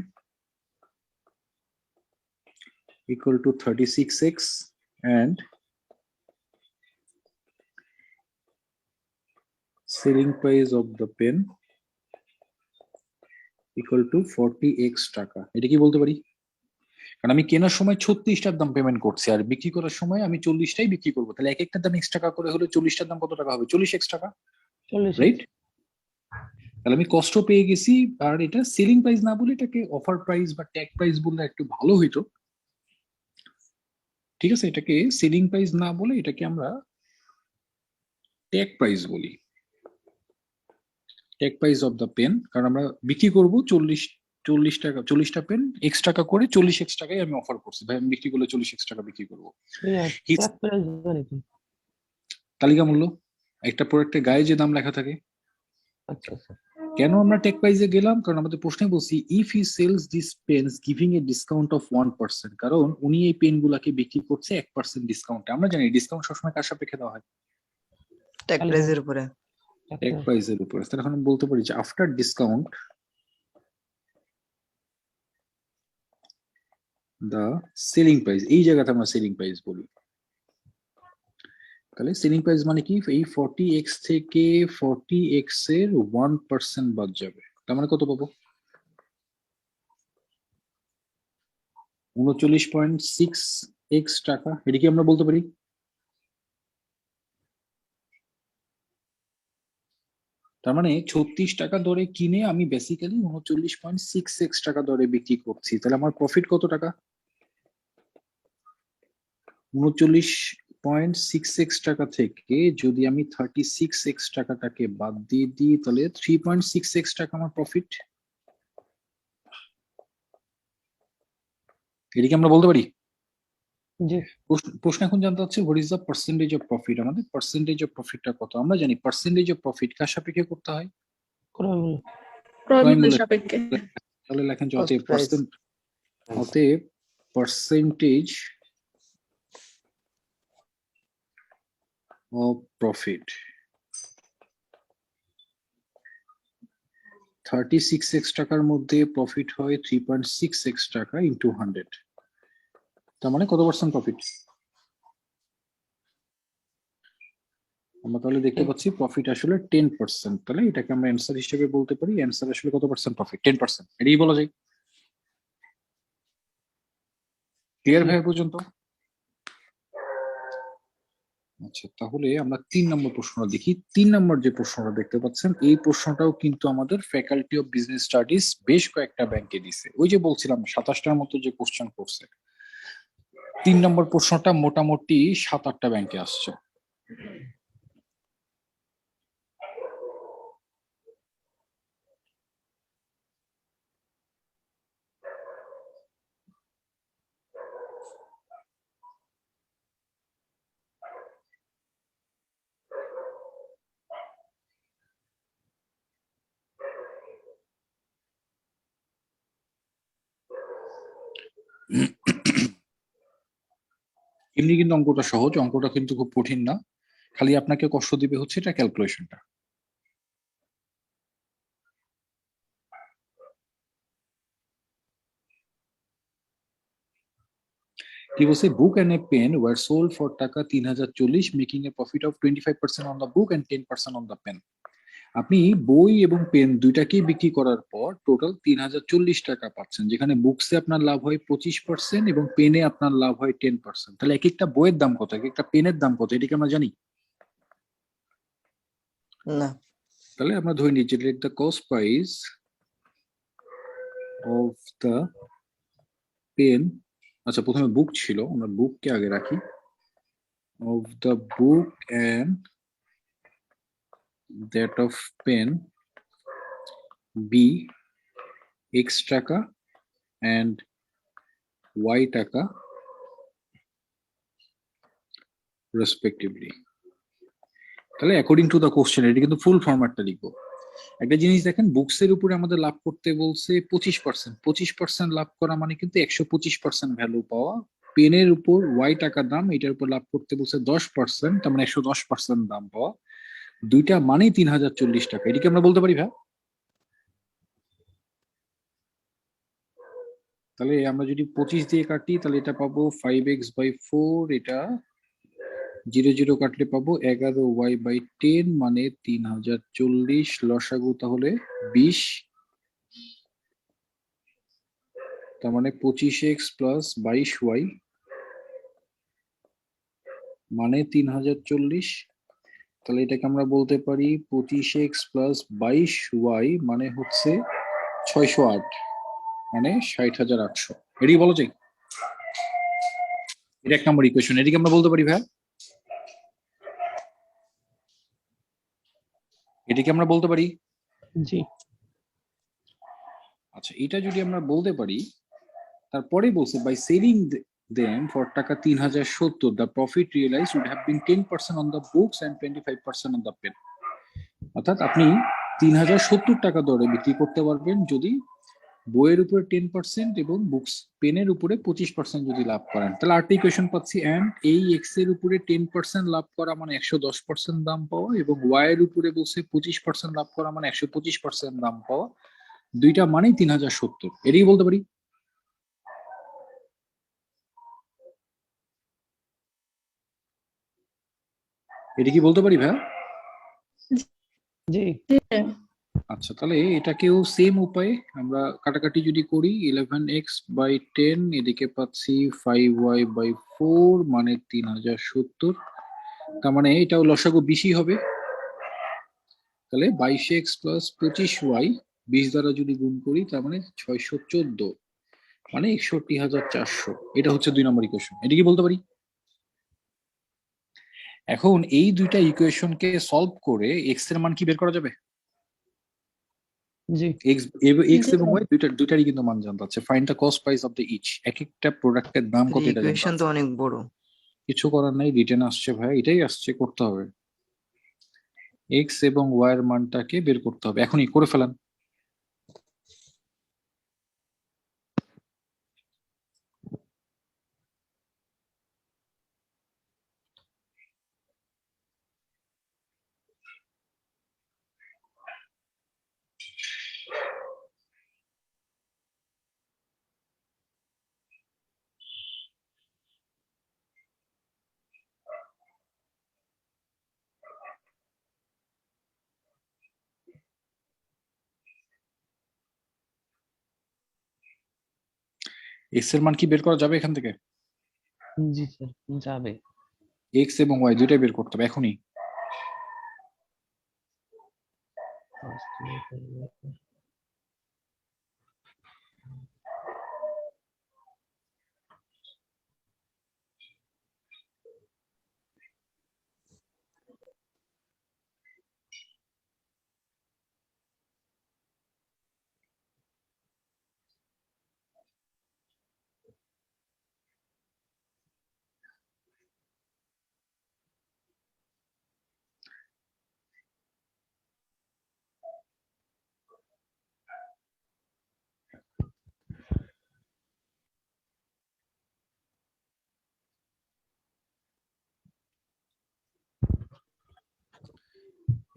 equal to 36x and selling price of the pen equal to 40x টাকা। এটা কি বলতে পারি? কারণ আমি কেনার সময় 36টার দাম পেমেন্ট করছি আর বিক্রি করার সময় আমি 40টাই বিক্রি করবো, তাহলে এক একটার দাম x টাকা করে হলে 40টার দাম কত টাকা হবে? 40x টাকা, 40। রাইট? তাহলে আমি কস্টও পেয়ে গেছি। আর এটা সেলিং প্রাইস না বলে এটাকে অফার প্রাইস বা ট্যাগ প্রাইস বললে একটু ভালো হইতো। ঠিক আছে, এটাকে সেলিং প্রাইস না বলে এটাকে আমরা ট্যাগ প্রাইস বলি, tag price of the pen. কারণ আমরা বিক্রি করবো 40 টাকা, 40টা পেন এক্স টাকা করে 40x টাকায় আমি অফার করছি, ভাই আমি বিক্রি করলে 40x টাকা বিক্রি করবো। ট্যাগ প্রাইস মানে কি? তালিকা মূল্য, একটা প্রোডাক্টের গায়ে যে দাম লেখা থাকে। আচ্ছা আচ্ছা। কেন আমরা ট্যাগ প্রাইসে গেলাম? কারণ আমাদের প্রশ্নে বলছি if he sells this Pence giving a discount of 1%, কারণ উনি এই পেন গুলাকে বিক্রি করছে 1% ডিসকাউন্টে। আমরা জানি ডিসকাউন্ট সবসময় কার সাপেক্ষে দেওয়া হয়? ট্যাগ প্রাইসের উপরে। ট্যাগ প্রাইসের উপরে। তাহলে এখন বলতে পারি যে after discount the selling price, এই জায়গাতে আমরা সেলিং প্রাইস বলি। তাহলে সেলিং প্রাইস মানে কি? এই 40x থেকে 40x এর 1% বাদ যাবে, তার মানে কত পাবো? 39.6x টাকা। এটা কি আমরা বলতে পারি? তার মানে 36 টাকা দরে কিনে আমি বেসিক্যালি 39.6x টাকা দরে বিক্রি করছি। তাহলে আমার প্রফিট কত টাকা? 39.6x টাকা থেকে যদি আমি 36x টাকাটাকে বাদ দিয়ে দিই তাহলে 3.6x টাকা আমার প্রফিট। এটা কি আমরা বলতে পারি? জি। প্রশ্ন এখন জানতে হচ্ছে what is the percentage of profit. আমাদের পার্সেন্টেজ অফ প্রফিটটা কত? আমরা জানি পার্সেন্টেজ অফ প্রফিট কার সাপেক্ষে করতে হয়? ক্রয় মূল্যের মূল্যের। সাপেক্ষে। তাহলে লেখেন যে Cost price. অতএব পার্সেন্টেজ অফ প্রফিট 36x টাকার মধ্যে প্রফিট হয় 3.6x টাকা ইন্টু 100, তার মানে কত পার্সেন্ট প্রফিট? আমরা তাহলে দেখতে পাচ্ছি প্রফিট আসলে 10%, তাহলে এটাকে আমরা অ্যান্সার হিসেবে বলতে পারি অ্যান্সার আসলে কত পার্সেন্ট প্রফিট? 10%, এটাই বলা যায়। ক্লিয়ার ভাই পর্যন্ত? আচ্ছা, তাহলে আমরা 3 নম্বর প্রশ্নটা দেখি। 3 নম্বর যে প্রশ্নটা দেখতে পাচ্ছেন, এই প্রশ্নটাও কিন্তু আমাদের ফ্যাকাল্টি অফ বিজনেস স্টাডিজ বেশ কয়েকটা ব্যাংকে দিছে। ওই যে বলছিলাম 27টার মতো যে কোশ্চেন করছে, 3 নম্বর প্রশ্নটা মোটামুটি 7-8টা ব্যাংকে আসছে। এমনি কিন্তু অঙ্কটা সহজ, অঙ্কটা কিন্তু খুব কঠিন না, খালি আপনাকে কষ্ট দিবে হচ্ছে এটা ক্যালকুলেশনটা। কি বলছে? Book and a pen were sold for taka 3040, making a profit of 25% on the book and 10% on the pen. আপনি বই এবং পেন দুইটাকেই বিক্রি করার পর টোটাল 3040 টাকা পাচ্ছেন, যেখানে বুকসে আপনার লাভ হয় 25% এবং পেনে আপনার লাভ হয় 10%। তাহলে এক একটা বইয়ের দাম কত, এক একটা পেনের দাম কত, এটাকে আমরা জানি? না। তাহলে আমরা ধরে নিচ্ছি let the cost price of the pen. আচ্ছা, প্রথমে বুক ছিল, আমরা বুককে আগে রাখি। Of the book and that of pen be X taka and Y taka respectively. তাহলে অ্যাকর্ডিং টু দ্য কোশ্চেন, এটা কিন্তু ফুল ফরম্যাটটা লিখবো। একটা জিনিস দেখেন, বুকস এর উপরে আমাদের লাভ করতে বলছে 25%। 25% লাভ করা মানে কিন্তু 125% ভ্যালু পাওয়া। পেনের উপর ওয়াই টাকা দাম, এটার উপর লাভ করতে বলছে 10%, তার মানে 110% দাম পাওয়া। দুইটা মানেই 3040 টাকা। এটিকে আমরা বলতে পারি ভাই? তাহলে আমরা যদি 25 দিয়ে কাটি তাহলে এটা পাবো 5x/4, এটা 0 কাটলে পাবো 11y/10, মানে 3040। লসাগু তাহলে 20, তার মানে 25x প্লাস 22y মানে 3040। তাহলে এটাকে আমরা বলতে পারি 25x প্লাস 22y মানে হচ্ছে 608, মানে 60,800। এটাই বলা যায়? এটা 1 নম্বর ইকুয়েশন, এটাকে আমরা বলতে পারি ভাই? এটাকে আমরা বলতে পারি? জি। আচ্ছা, এটা যদি আমরা বলতে পারি, তারপরে বলছে by selling them for taka 3070, the profit realize would have been 10% on the books and 25% on the pen. অর্থাৎ আপনি 3070 টাকা দরে বিক্রি করতে পারবেন যদি বইয়ের উপরে 10% এবং বুকস পেনের উপরে 25% যদি লাভ করেন। তাহলে আরেকটা ইকুয়েশন পাচ্ছি, এন্ড এই এক্স এর উপরে 10% লাভ করা মানে 110% দাম পাওয়া, এবং ওয়াই এর উপরে বলছে 25% লাভ করা মানে 125% দাম পাওয়া। দুইটা মানেই 3070। এটাই বলতে পারি? এটা কি বলতে পারি ভাই? জি। জি ভাইয়া। আচ্ছা, তাহলে এটাকেও সেম উপায়ে আমরা কাটাকাটি যদি করি, 11x/10, এদিকে পাচ্ছি 5y/4 মানে 3070, তার মানে এটাও লসাগু 20 হবে। তাহলে 22x প্লাস 25y 20 দ্বারা যদি গুণ করি, তার মানে 614 মানে 61,400। এটা হচ্ছে 2 নম্বর ইকুয়েশন। এটা কি বলতে পারি? এখন এই দুইটা ইকুয়েশনকে সলভ করে এক্স এর মান কি বের করা যাবে? জি। এক্স জি এবং ভাইয়া। ওয়াই দুইটারই কিন্তু মান জানতে আছে। Find the cost price of the each. এক একটা প্রোডাক্টের দাম কত এটা জানতে ইকুয়েশন তো আছে। অনেক বড়। কিছু করার নাই, রিটেন আসছে ভাই, এটাই আসছে, করতে হবে। এক্স এবং ওয়াই এর মানটাকে বের করতে হবে, এখনই করে ফেলেন। এক্স এর মান কি বের করা যাবে এখান থেকে? জি স্যার যাবে। এক্স এবং ওয়াই দুইটাই বের করতে হবে এখনই।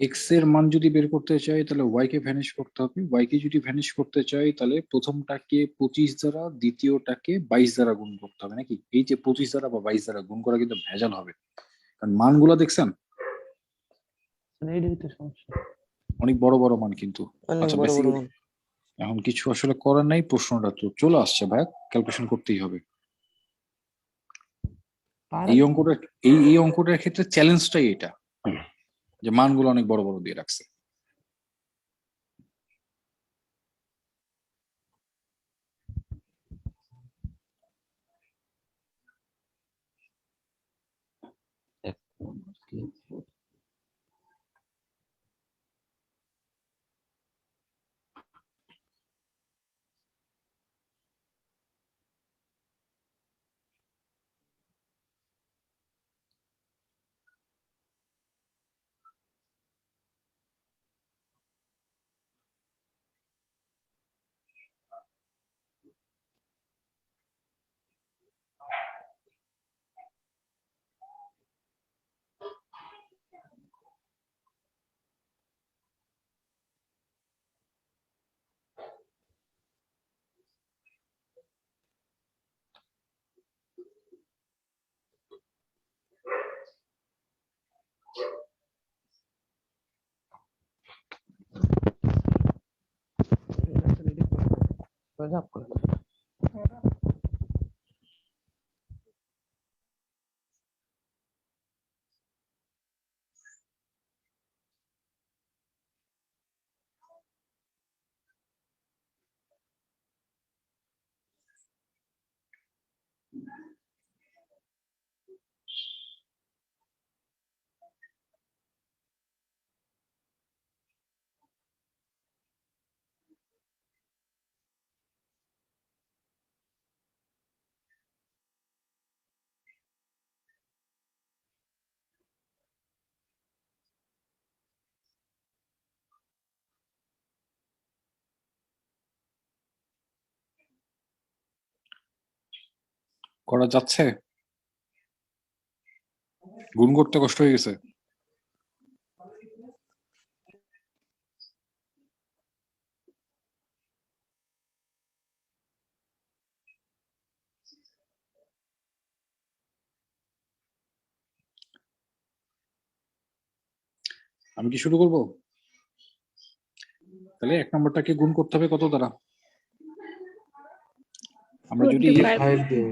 এক্স এর মান যদি বের করতে চাই তাহলে ওয়াই কে ভ্যানিশ করতে হবে, ওয়াই কে যদি ভ্যানিশ করতে চাই তাহলে প্রথমটাকে 25 দ্বারা দ্বিতীয়টাকে 22 দ্বারা গুণ করতে হবে নাকি? এই যে 25 দ্বারা বা 22 দ্বারা গুণ করা কিন্তু ভেজাল হবে, কারণ মানগুলো দেখছেন এইটাই তো সমস্যা। অনেক বড় বড় মান কিন্তু। অনেক আচ্ছা বড় বড় বেসিক্যালি মান। এখন কিছু আসলে করার নাই, প্রশ্নটা তো চলে আসছে ভাই, ক্যালকুলেশন করতেই হবে। এই অঙ্কটা এই অঙ্কটার ক্ষেত্রে চ্যালেঞ্জটাই এটা যে মানগুলো অনেক বড় বড় দিয়ে রাখছে। করা যাচ্ছে? গুণ করতে কষ্ট হয়ে গেছে? আমি কি শুরু করব? তাহলে এক নম্বরটাকে গুণ করতে হবে কত দ্বারা? আমরা যদি 25 5 দিয়ে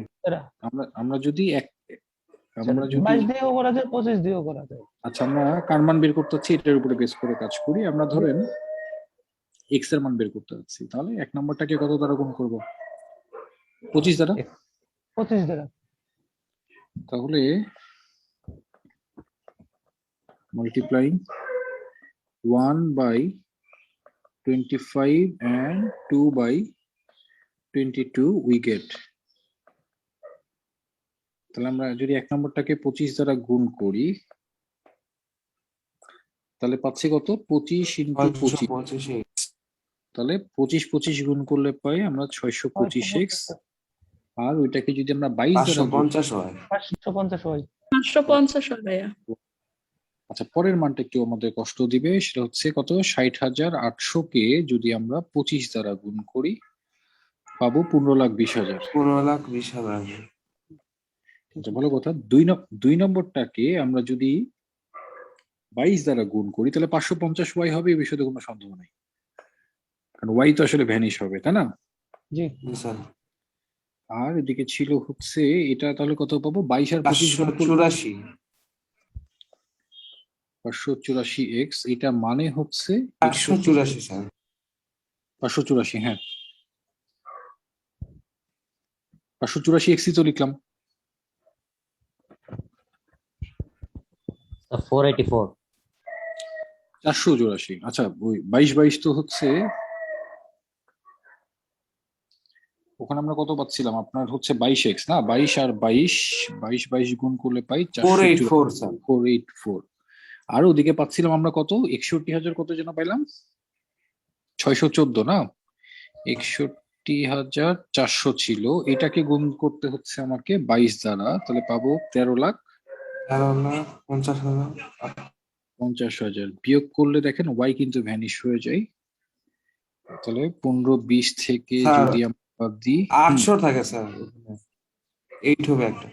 আমরা যদি আমরা যদি 22 দিয়েও করা যায়, 25 দিয়েও করা যায়। আচ্ছা আমরা কার মান বের করতে চাচ্ছি এটার উপরে বেস করে কাজ করি। আমরা ধরেন এক্স এর মান বের করতে যাচ্ছি, তাহলে এক নম্বরটাকে কত দ্বারা গুণ করব? 25 দ্বারা। 25 দ্বারা। তাহলে multiplying 1 by 25 and 2 by 22 we get, তাহলে আমরা যদি এক নম্বরটাকে 25 দ্বারা গুণ করি তাহলে পাচ্ছি কত? 25 ইন্টু 25, 525 তাহলে 25 25 গুণ করলে পাই আমরা 625x, আর ওইটাকে যদি আমরা 22 দ্বারা গুণ 550 হয়। 550 হয়। 550 হয় ভাইয়া। আচ্ছা পরের মানটা একটু আমাদের কষ্ট দিবে, সেটা হচ্ছে কত? 60,800 কে যদি আমরা 25 দ্বারা গুণ করি পাবো 15,20,000। 15,20,000। আচ্ছা ভালো কথা, দুই নম্বরটাকে আমরা যদি 22 দ্বারা গুণ করি তাহলে 550 ওয়াই হবে, এই বিষয়ে কোনো সন্দেহ নাই, কারণ ওয়াই তো আসলে ভ্যানিশ হবে, তাই না? জি জি স্যার। আর এদিকে ছিল হচ্ছে এটা, তাহলে কত পাবো? 22 আর 25 গুণ করলে 584 584 এক্স, এটা মানে হচ্ছে 584 স্যার 584, হ্যাঁ 584 এক্সই তো লিখলাম। 484 484, আচ্ছা ওই 22 তো হচ্ছে, ওখানে আমরা কত পাচ্ছিলাম? আপনার হচ্ছে 22 এক্স না, 22 আর 22 গুণ করলে পাই 484 স্যার 484। আর ওদিকে পাচ্ছিলাম আমরা কত? 61,000 কত যেন পাইলাম? 614 না, 61,400 ছিল। এটাকে গুণ করতে হচ্ছে আমাকে 22 দ্বারা, তাহলে পাবো 13,50,000। বিয়োগ করলে দেখেন ওয়াই কিন্তু ভ্যানিশ হয়ে যায়। তাহলে 15-20 থেকে স্যার, যদি আমরা বাদ দিই 800 থাকে স্যার 8 হবে একটা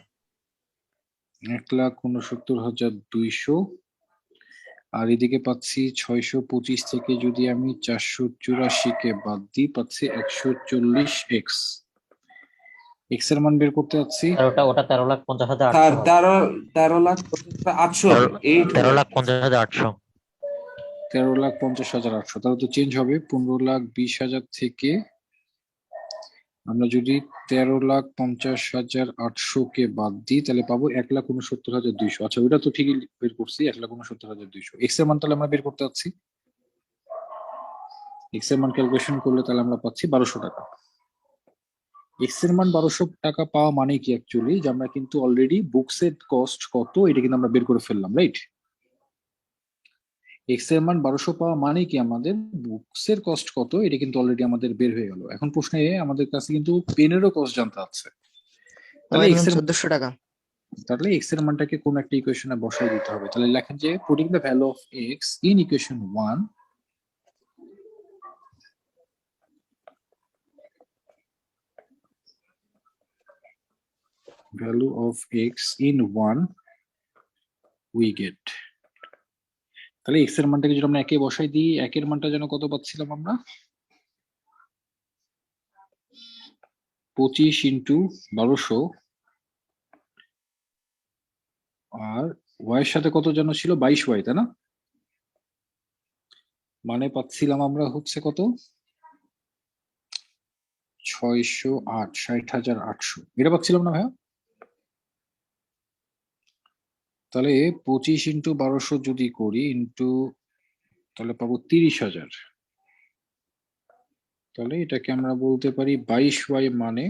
1,69,200। আর এদিকে পাচ্ছি 625 থেকে যদি আমি 484 কে বাদ দিই পাচ্ছি 140 এক্স। এক্স এর মান বের করতে যাচ্ছি, আর ওটা 13,50,800 স্যার হবে। 13,50,800 8 হবে 13,50,800 13,50,800। তাহলে তো চেঞ্জ হবে 15,20,000 থেকে আমরা যদি 13,50,800 কে বাদ দিই তাহলে পাবো 1,69,200। আচ্ছা ওইটা তো ঠিকই বের করছি, 1,69,200। এক্স এর মান তাহলে আমরা বের করতে যাচ্ছি, এক্স এর মান ক্যালকুলেশন করলে তাহলে আমরা পাচ্ছি 1200 টাকা। এক্স এর মান 1200 টাকা পাওয়া মানে কি অ্যাকচুয়ালি, যে আমরা কিন্তু অলরেডি বুকস এর কস্ট কত এটা কিন্তু আমরা বের করে ফেললাম, রাইট? এক্স এর মান 1200 পাওয়া মানে কি আমাদের বুকস এর কস্ট কত এটা কিন্তু অলরেডি আমাদের বের হয়ে গেল। এখন প্রশ্নে আমাদের কাছে কিন্তু পেনেরও কস্ট জানতে আছে, তাহলে ওয়াই এক্স মান এর 1400 টাকা। তাহলে এক্স এর মানটাকে কোন একটা ইকুয়েশনে বসাই দিতে হবে। তাহলে লেখেন যে putting the value of x in equation 1, value of x in 1 we get। তাহলে x এর মানটাকে যদি আমরা একে বসাই দিই, একের মানটা যেন কত পাচ্ছিলাম আমরা? 25 ইন্টু 1200, আর y এর সাথে কত যেন ছিল? 22y, তাই না? মানে পাচ্ছিলাম আমরা হচ্ছে কত? 608, 60,800 এটা পাচ্ছিলাম না ভাইয়া? তাহলে 25 ইন্টু 1200 যদি করি ইন্টু, তাহলে পাবো 30,000। তাহলে এটাকে আমরা বলতে পারি 22y মানে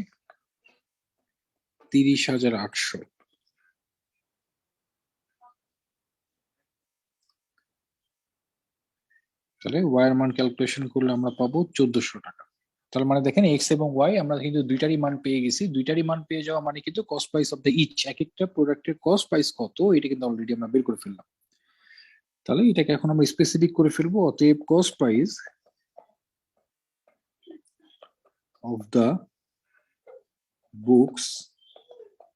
30,800। তাহলে y এর মান ক্যালকুলেশন করলে আমরা পাবো 1400 টাকা। তাহলে মানে দেখেন এক্স এবং ওয়াই আমরা কিন্তু দুইটারই মান পেয়ে গেছি। দুইটারই মান পেয়ে যাওয়া মানে কিন্তু cost price of the each, এক একটা প্রোডাক্টের কস্ট প্রাইস কত এটা কিন্তু অলরেডি আমরা বের করে ফেললাম। তাহলে এটাকে এখন আমরা স্পেসিফিক করে ফেলবো, অতএব cost price of the books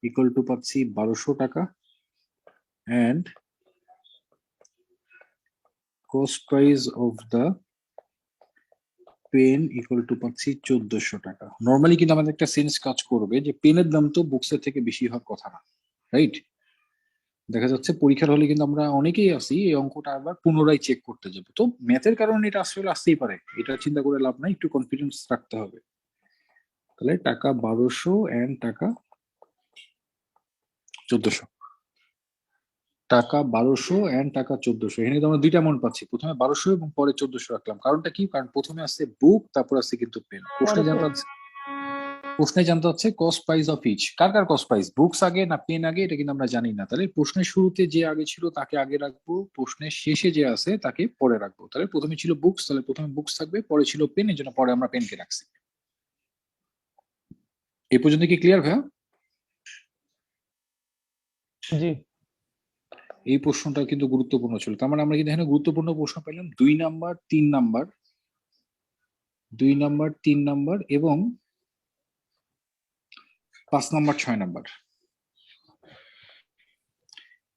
equal to পাচ্ছি 1200 টাকা, and cost price of the pen equal to পাচ্ছি 1400 টাকা। নর্মালি কিন্তু আমাদের একটা সেন্স কাজ করবে যে পেনের দাম তো বুকসের থেকে বেশি হওয়ার কথা না, রাইট? দেখা যাচ্ছে পরীক্ষার হলে কিন্তু আমরা অনেকেই আছি এই অঙ্কটা আবার পুনরায় চেক করতে যাবো, তো ম্যাথের কারণে এটা আসলে আসতেই পারে, এটা চিন্তা করে লাভ নাই, একটু কনফিডেন্স রাখতে হবে। তাহলে টাকা 1200 এন্ড টাকা 1400, টাকা 1200 এন্ড টাকা 1400। এখানে কিন্তু আমরা দুইটা অ্যামাউন্ট পাচ্ছি, প্রথমে 1200 এবং পরে 1400 রাখলাম। কারণটা কি? কারণ প্রথমে আসছে বুক, তারপর আসছে কিন্তু পেন। প্রশ্নে জানতে হচ্ছে কস্ট প্রাইস অফ ইচ। কার কার কস্ট প্রাইস, বুকস আগে না পেন আগে এটা কিন্তু আমরা জানি না। তাহলে প্রশ্নের শুরুতে যে আগে ছিল তাকে আগে রাখবো, প্রশ্নের শেষে যে আছে তাকে পরে রাখবো। তাহলে প্রথমে ছিল বুকস, তাহলে প্রথমে বুকস থাকবে, পরে ছিল পেন, এর জন্য পরে আমরা পেনকে রাখছি। এই পর্যন্ত কি ক্লিয়ার ভাইয়া? জি এই প্রশ্নটা কিন্তু গুরুত্বপূর্ণ ছিল। তার মানে আমরা কিন্তু এখানে গুরুত্বপূর্ণ প্রশ্ন পেলাম 2 নাম্বার 3 নাম্বার, 2 নাম্বার 3 নাম্বার এবং 5 নাম্বার 6 নাম্বার।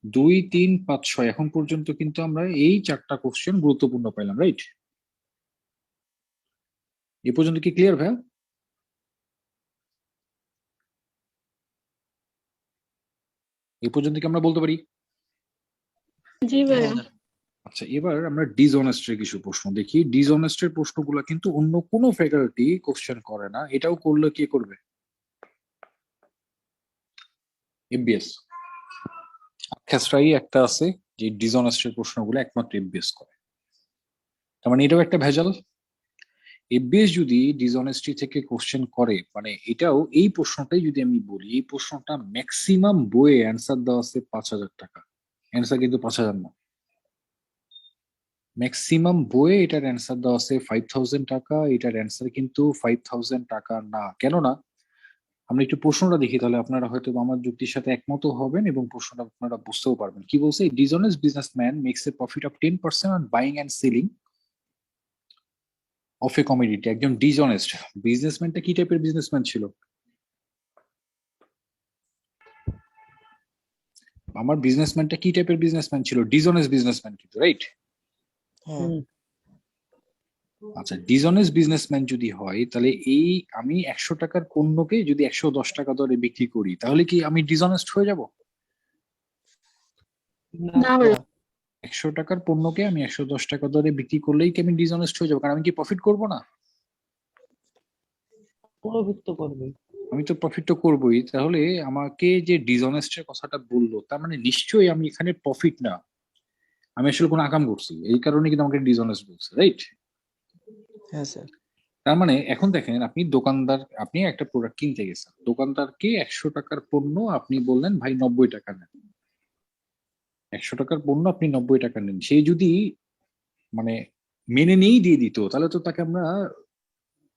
2, 3, 5, 6 এখন পর্যন্ত কিন্তু আমরা এই 4টা কোশ্চেন গুরুত্বপূর্ণ পাইলাম, রাইট? এই পর্যন্ত কি ক্লিয়ার ভাইয়া? এই পর্যন্ত কি আমরা বলতে পারি? জি ভাইয়া আচ্ছা, এবার আমরা ডিসঅনেস্টের কিছু প্রশ্ন দেখি। ডিসঅনেস্টের প্রশ্নগুলো কিন্তু অন্য কোনো ফ্যাকাল্টি কোশ্চেন করে না, এটাও করলে কে করবে? এফবিএস। খেসরাই একটা আছে যে ডিসঅনেস্টের প্রশ্নগুলো একমাত্র এফবিএস করে। তার মানে এটাও একটা ভেজাল। এফবিএস যদি ডিসঅনেস্টি থেকে কোশ্চেন করে, মানে এটাও এই প্রশ্নটাই যদি আমি বলি, এই প্রশ্নটা ম্যাক্সিমাম বইয়ে অ্যান্সার দেওয়া আছে 5,000 টাকা, অ্যান্সার কিন্তু 5,000 না। ম্যাক্সিমাম বইয়ে এটার অ্যান্সার দেওয়া আছে 5,000 টাকা, এটার অ্যান্সার কিন্তু 5,000 টাকা না। কেননা আমরা একটু প্রশ্নটা দেখি, তাহলে আপনারা হয়তো আমার যুক্তির সাথে একমত হবেন এবং প্রশ্নটা আপনারা বুঝতেও পারবেন। কি বলছে? Dishonest businessman makes a profit of 10% on buying and selling of a commodity. একজন ডিসঅনেস্ট বিজনেসম্যানটা কি টাইপের বিজনেসম্যান ছিল? আমার বিজনেসম্যানটা কি টাইপের বিজনেসম্যান ছিল? ডিসঅনেস্ট বিজনেসম্যান কিন্তু, রাইট? হ্যাঁ আচ্ছা, ডিসঅনেস্ট বিজনেসম্যান যদি হয়, তাহলে এই আমি 100 টাকার পণ্যকে যদি 110 টাকা দরে বিক্রি করি, তাহলে কি আমি ডিসঅনেস্ট হয়ে যাব? না না ভাইয়া 100 টাকার পণ্যকে আমি 110 টাকা দরে বিক্রি করলেই কি আমি ডিসঅনেস্ট হয়ে যাবো? কারণ আমি কি প্রফিট করব না? প্রভাবিত তো করবে। আমি তো প্রফিট তো করবোই। তাহলে আমাকে যে ডিসঅনেস্টের কথাটা বললো, তার মানে নিশ্চয়ই আমি এখানে প্রফিট না, আমি আসলে কোনো আকাম করছি, এই কারণে কিন্তু আমাকে ডিসঅনেস্ট বলছে, রাইট? হ্যাঁ স্যার তার মানে এখন দেখেন, আপনি দোকানদার, আপনি একটা প্রোডাক্ট কিনতে গেছেন, দোকানদারকে 100 টাকার পণ্য আপনি বললেন ভাই 90 টাকা নেন। 100 টাকার পণ্য আপনি 90 টাকা নেন, সে যদি মানে মেনে নিয়েই দিয়ে দিত, তাহলে তো তাকে আমরা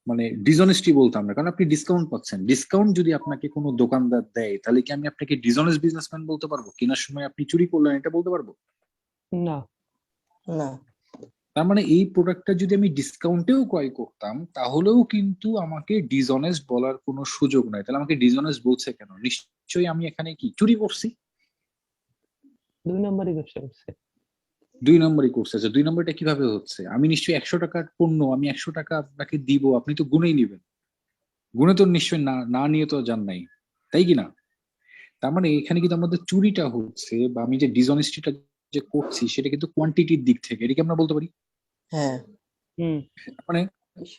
মানে ডিসঅনেস্টি বলতাম না, কারণ আপনি ডিসকাউন্ট পাচ্ছেন। ডিসকাউন্ট যদি আপনাকে কোনো দোকানদার দেয়, তাহলে কি আমি আপনাকে ডিসঅনেস্ট বিজনেসম্যান বলতে পারবো? কেনার সময় আপনি চুরি করলেন, এটা বলতে পারবো? না না তার মানে এই প্রোডাক্টটা যদি আমি ডিসকাউন্টেও ক্রয় করতাম, তাহলেও কিন্তু আমাকে ডিসঅনেস্ট বলার কোনো সুযোগ নাই। তাহলে আমাকে ডিসঅনেস্ট বলছে কেন? নিশ্চয়ই আমি এখানে কি চুরি করছি? 2 নম্বরই ব্যবসা করছে। 2 নম্বরই করছে। আচ্ছা, 2 নম্বরটা কিভাবে হচ্ছে? আমি নিশ্চয়ই 100 টাকার পণ্য আমি 100 টাকা আপনাকে দিব, আপনি তো গুনেই নিবেন। গুনে তো নিশ্চয়ই না না নিয়ে তো যান নাই, তাই কি না? তার মানে এখানে কিন্তু আমাদের চুরিটা হচ্ছে, বা আমি যে ডিসঅনেস্টিটা যে করছি, সেটা কিন্তু কোয়ান্টিটির দিক থেকে, এটা কি আমরা বলতে পারি? হ্যাঁ হুম মানে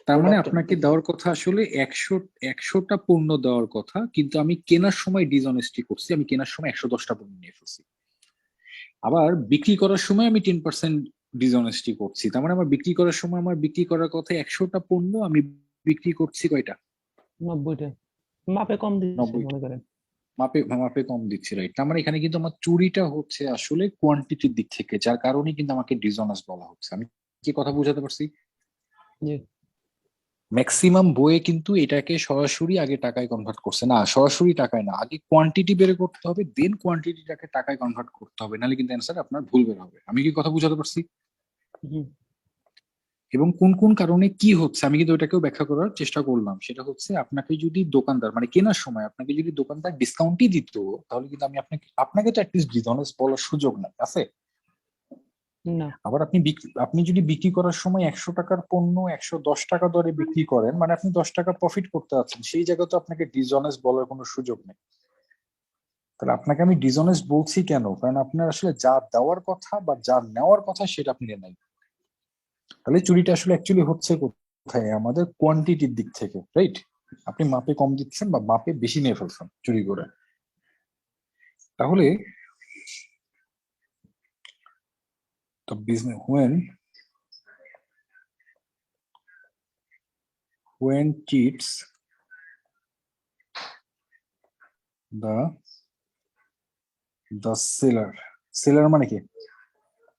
তার মানে প্রোডাক্টের আপনাকে দেওয়ার কথা আসলে 100টা পণ্য দেওয়ার কথা, কিন্তু আমি কেনার সময় ডিসঅনেস্টি করছি, আমি কেনার সময় 110টা পণ্য নিয়ে ফেলছি। আবার বিক্রি করার সময় আমি 10% ডিসঅনেস্টি করছি। তার মানে আমার বিক্রি করার সময় আমার বিক্রি করার কথা 100টা পণ্য, আমি বিক্রি করছি কয়টা? 90টা মাপে কম দিচ্ছে 90টা। মনে করেন। মাপে মাপে কম দিচ্ছি, রাইট? তার মানে এখানে কিন্তু আমার চুরিটা হচ্ছে আসলে কোয়ান্টিটির দিক থেকে, যার কারণে কিন্তু আমাকে ডিসঅনেস্ট বলা হচ্ছে। আমি কি কথা বুঝাতে পারছি? জি ম্যাক্সিমাম বইয়ে কিন্তু এটাকে সরাসরি আগে টাকায় কনভার্ট করছে না, সরাসরি টাকায় না, আগে কোয়ান্টিটি বের করতে হবে, দেন কোয়ান্টিটিটাকে টাকায় কনভার্ট করতে হবে, নাহলে কিন্তু অ্যান্সার আপনার ভুল বের হবে। আমি কি কথা বুঝাতে পারছি? হুম এবং কোন কোন কারণে কি হচ্ছে আমি কিন্তু ওটাকেও ব্যাখ্যা করার চেষ্টা করলাম। সেটা হচ্ছে, আপনাকে যদি দোকানদার মানে কেনার সময় আপনাকে যদি দোকানদার ডিসকাউন্টই দিত, তাহলে কিন্তু আমি আপনাকে আপনাকে তো অ্যাটলিস্ট ডিসঅনেস্ট বলার সুযোগ নাই, আছে? না আবার আপনি যদি বিক্রি করার সময় 100 টাকার পণ্য 110 টাকা দরে বিক্রি করেন, মানে আপনি 10 টাকা প্রফিট করতে যাচ্ছেন, সেই জায়গায় তো আপনাকে ডিসঅনেস্ট বলার কোনো সুযোগ নেই। তাহলে আপনাকে আমি ডিসঅনেস্ট বলছি কেন? কারণ আপনার আসলে যা দেওয়ার কথা বা যা নেওয়ার কথা সেটা আপনি নেন নাই। তাহলে চুরিটা আসলে অ্যাকচুয়ালি হচ্ছে কোথায়? আমাদের কোয়ান্টিটির দিক থেকে, রাইট? আপনি মাপে কম দিচ্ছেন বা মাপে বেশি নিয়ে ফেলছেন চুরি করে। তাহলে তো business when cheats the seller মানে কি?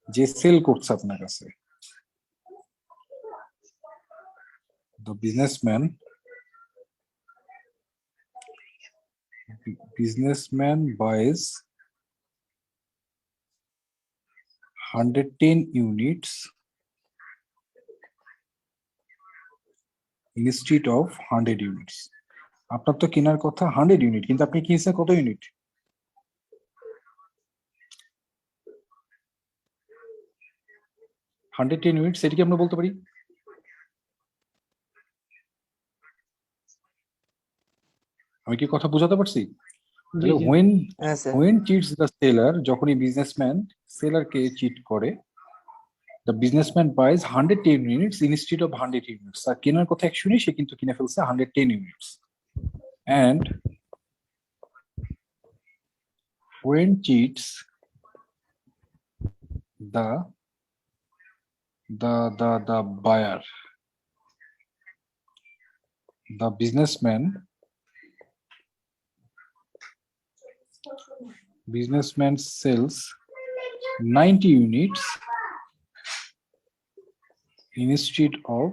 যে সেল করছে আপনার কাছে, the businessman buys 110 units instead of 100 units. আপনার তো কেনার কথা 100 ইউনিট, কিন্তু আপনি কিনছেন কত ইউনিট? 110 ইউনিট। সেটা কি আমরা বলতে পারি? আমি কি কথা বোঝাতে পারছি? জি তাহলে জি হ্যাঁ sir when cheats the seller, যখনই বিজনেসম্যান সেলারকে চিট করে, the businessman buys 110 units instead of 100 units. আর কেনার কথা 100 ইউনিট, সে কিন্তু কিনে ফেলছে 110 units. And when cheats the buyer, the businessman sells 90 units instead of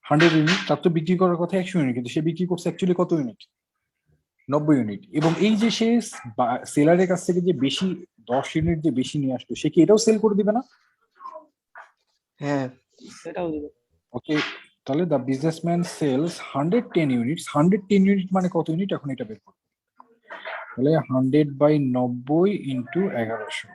100 unit. তার তো বিক্রি করার কথা 100 ইউনিট, কিন্তু সে বিক্রি করছে অ্যাকচুয়ালি কত ইউনিট? 90 ইউনিট। এবং এই যে সে সেলারের কাছ থেকে যে বেশি 10 ইউনিট যে বেশি নিয়ে আসলো, সে কি এটাও সেল করে দিবে না? হ্যাঁ এটাও দিবে। ওকে, তাহলে the businessman sells 110 units. 110 unit মানে কত ইউনিট? এখন এটা বের করবো। তাহলে 100/90 ইন্টু 1100।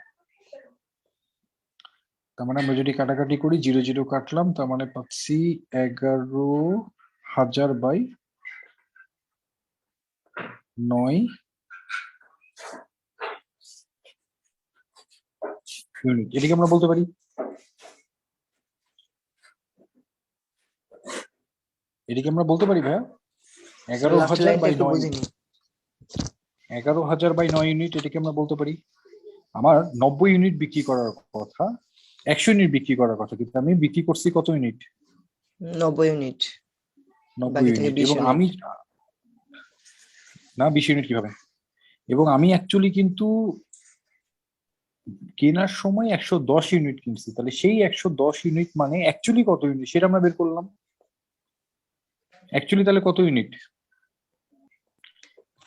তার মানে আমরা যদি কাটাকাটি করি, 0 0 কাটলাম, তার মানে পাচ্ছি 11,000/9 ইউনিট। এটাকে আমরা বলতে পারি, ভাইয়া 11,000/9 11,000/9 ইউনিট। এটাকে আমরা বলতে পারি। আমার 90 ইউনিট বিক্রি করার কথা, 100 ইউনিট বিক্রি করার কথা, কিন্তু আমি বিক্রি করছি কত ইউনিট? 90 ইউনিট 90 বাকি থেকে ইউনিট। 20 এবং ইউনিট। আমি না 20 ইউনিট কিভাবে? এবং আমি অ্যাকচুয়ালি কিন্তু কেনার সময় 110 ইউনিট কিনছি। তাহলে সেই 110 ইউনিট মানে অ্যাকচুয়ালি কত ইউনিট সেটা আমরা বের করলাম। অ্যাকচুয়ালি তাহলে কত ইউনিট?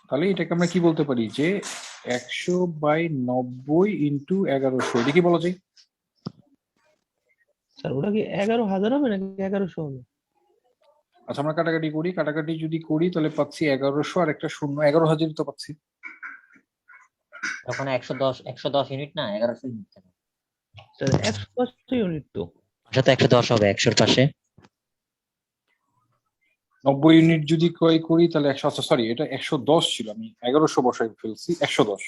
তাহলে এটাকে আমরা কি বলতে পারি যে 100/90 ইন্টু 1100। এটা কি বলা যায়? স্যার ওটা কি 11,000 হবে নাকি 1100 হবে? আচ্ছা আমরা কাটাকাটি করি, কাটাকাটি যদি করি তাহলে পাচ্ছি 1100 আর একটা শূন্য, 11,000 তো পাচ্ছি। তখন 110 ইউনিট না 1100 ইউনিট কেন? স্যার 110 ইউনিট তো। আচ্ছা তো 110 হবে 100 এর পাশে। 90 ইউনিট যদি ক্রয় করি তাহলে 100, আচ্ছা সরি এটা 110 ছিল, আমি 1100 বসাই ফেলছি, 110।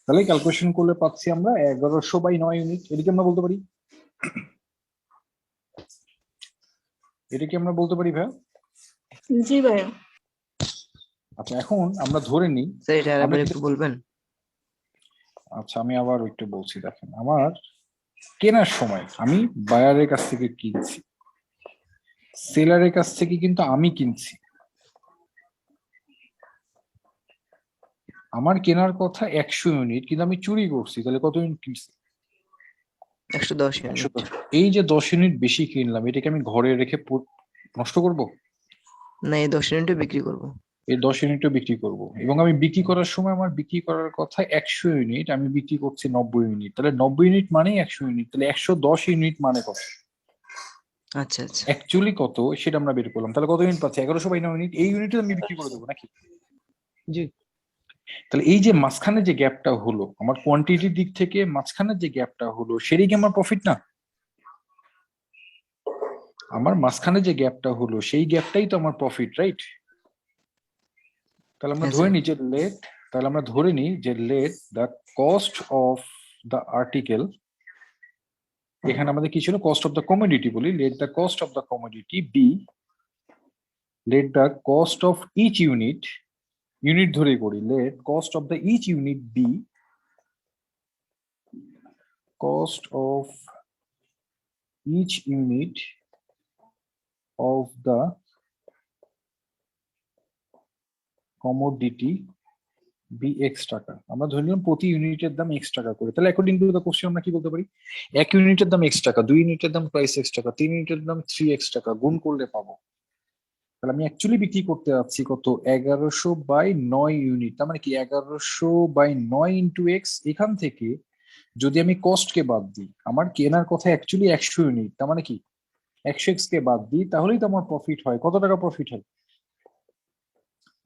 তাহলে ক্যালকুলেশন করলে পাচ্ছি আমরা 1100/9 ইউনিট। এদিকে আমরা বলতে পারি, এটা কি আমরা বলতে পারি ভাইয়া? জি ভাইয়া। আচ্ছা এখন আমরা ধরে নিই, স্যার এটা আরেকবার একটু বলবেন? আচ্ছা আমি আবার একটু বলছি। দেখেন, আমার কেনার সময় আমি বায়ারের কাছ থেকে কিনছি, সেলারের কাছ থেকে কিন্তু আমি কিনছি। আমার কেনার কথা 100 ইউনিট, কিন্তু আমি চুরি করছি। তাহলে কত ইউনিট কিনছি? 110 ইউনিট। 110। এই যে 10 ইউনিট বেশি কিনলাম, এটাকে আমি ঘরে রেখে নষ্ট করব না, এই 10 ইউনিটে বিক্রি করব। এই 10 ইউনিটও বিক্রি করব। এবং আমি বিক্রি করার সময় আমার বিক্রি করার কথা 100 ইউনিট, আমি বিক্রি করছি 90 ইউনিট। তাহলে 90 ইউনিট মানেই 100 ইউনিট। তাহলে 110 ইউনিট মানে কত? আচ্ছা আচ্ছা অ্যাকচুয়ালি কত সেটা আমরা বের করলাম। তাহলে কত ইউনিট পাচ্ছি? 1100/9 ইউনিট। এই ইউনিটে আমি বিক্রি করে দেবো নাকি? জি তাহলে এই যে মাঝখানে যে গ্যাপটা হলো, আমার কোয়ান্টিটির দিক থেকে মাঝখানের যে গ্যাপটা হলো, সেটাই কি আমার প্রফিট না? আমার মাঝখানে যে গ্যাপটা হলো সেই গ্যাপটাই তো আমার প্রফিট, রাইট? তাহলে আমরা হ্যাঁ, ধরে স্যার। নিই যে let the cost of the article, এখানে আমাদের কি ছিল? কস্ট অফ দ্য কমোডিটি বলি। Let the cost of the commodity be, let the cost of each unit, unit ধরে করি, let cost of the each unit be cost of each unit of the commodity be x টাকা। আমরা ধরে নিলাম প্রতি ইউনিটের দাম x টাকা করে। তাহলে অ্যাকর্ডিং টু দ্য কোশ্চেন আমরা কি বলতে পারি? 1 ইউনিটের দাম x টাকা, 2 ইউনিটের দাম প্রাইস x টাকা, 3 ইউনিটের দাম 3x টাকা, গুণ করলে পাবো। তাহলে আমি অ্যাকচুয়ালি বিক্রি করতে যাচ্ছি কত? 1100/9 ইউনিট। তার মানে কি 1100/9 ইন্টু x। এখান থেকে যদি আমি কস্টকে বাদ দিই, আমার কেনার কথা অ্যাকচুয়ালি 100 ইউনিট, তার মানে কি 100x কে বাদ দিই, তাহলেই তো আমার প্রফিট হয়। কত টাকা প্রফিট হয়?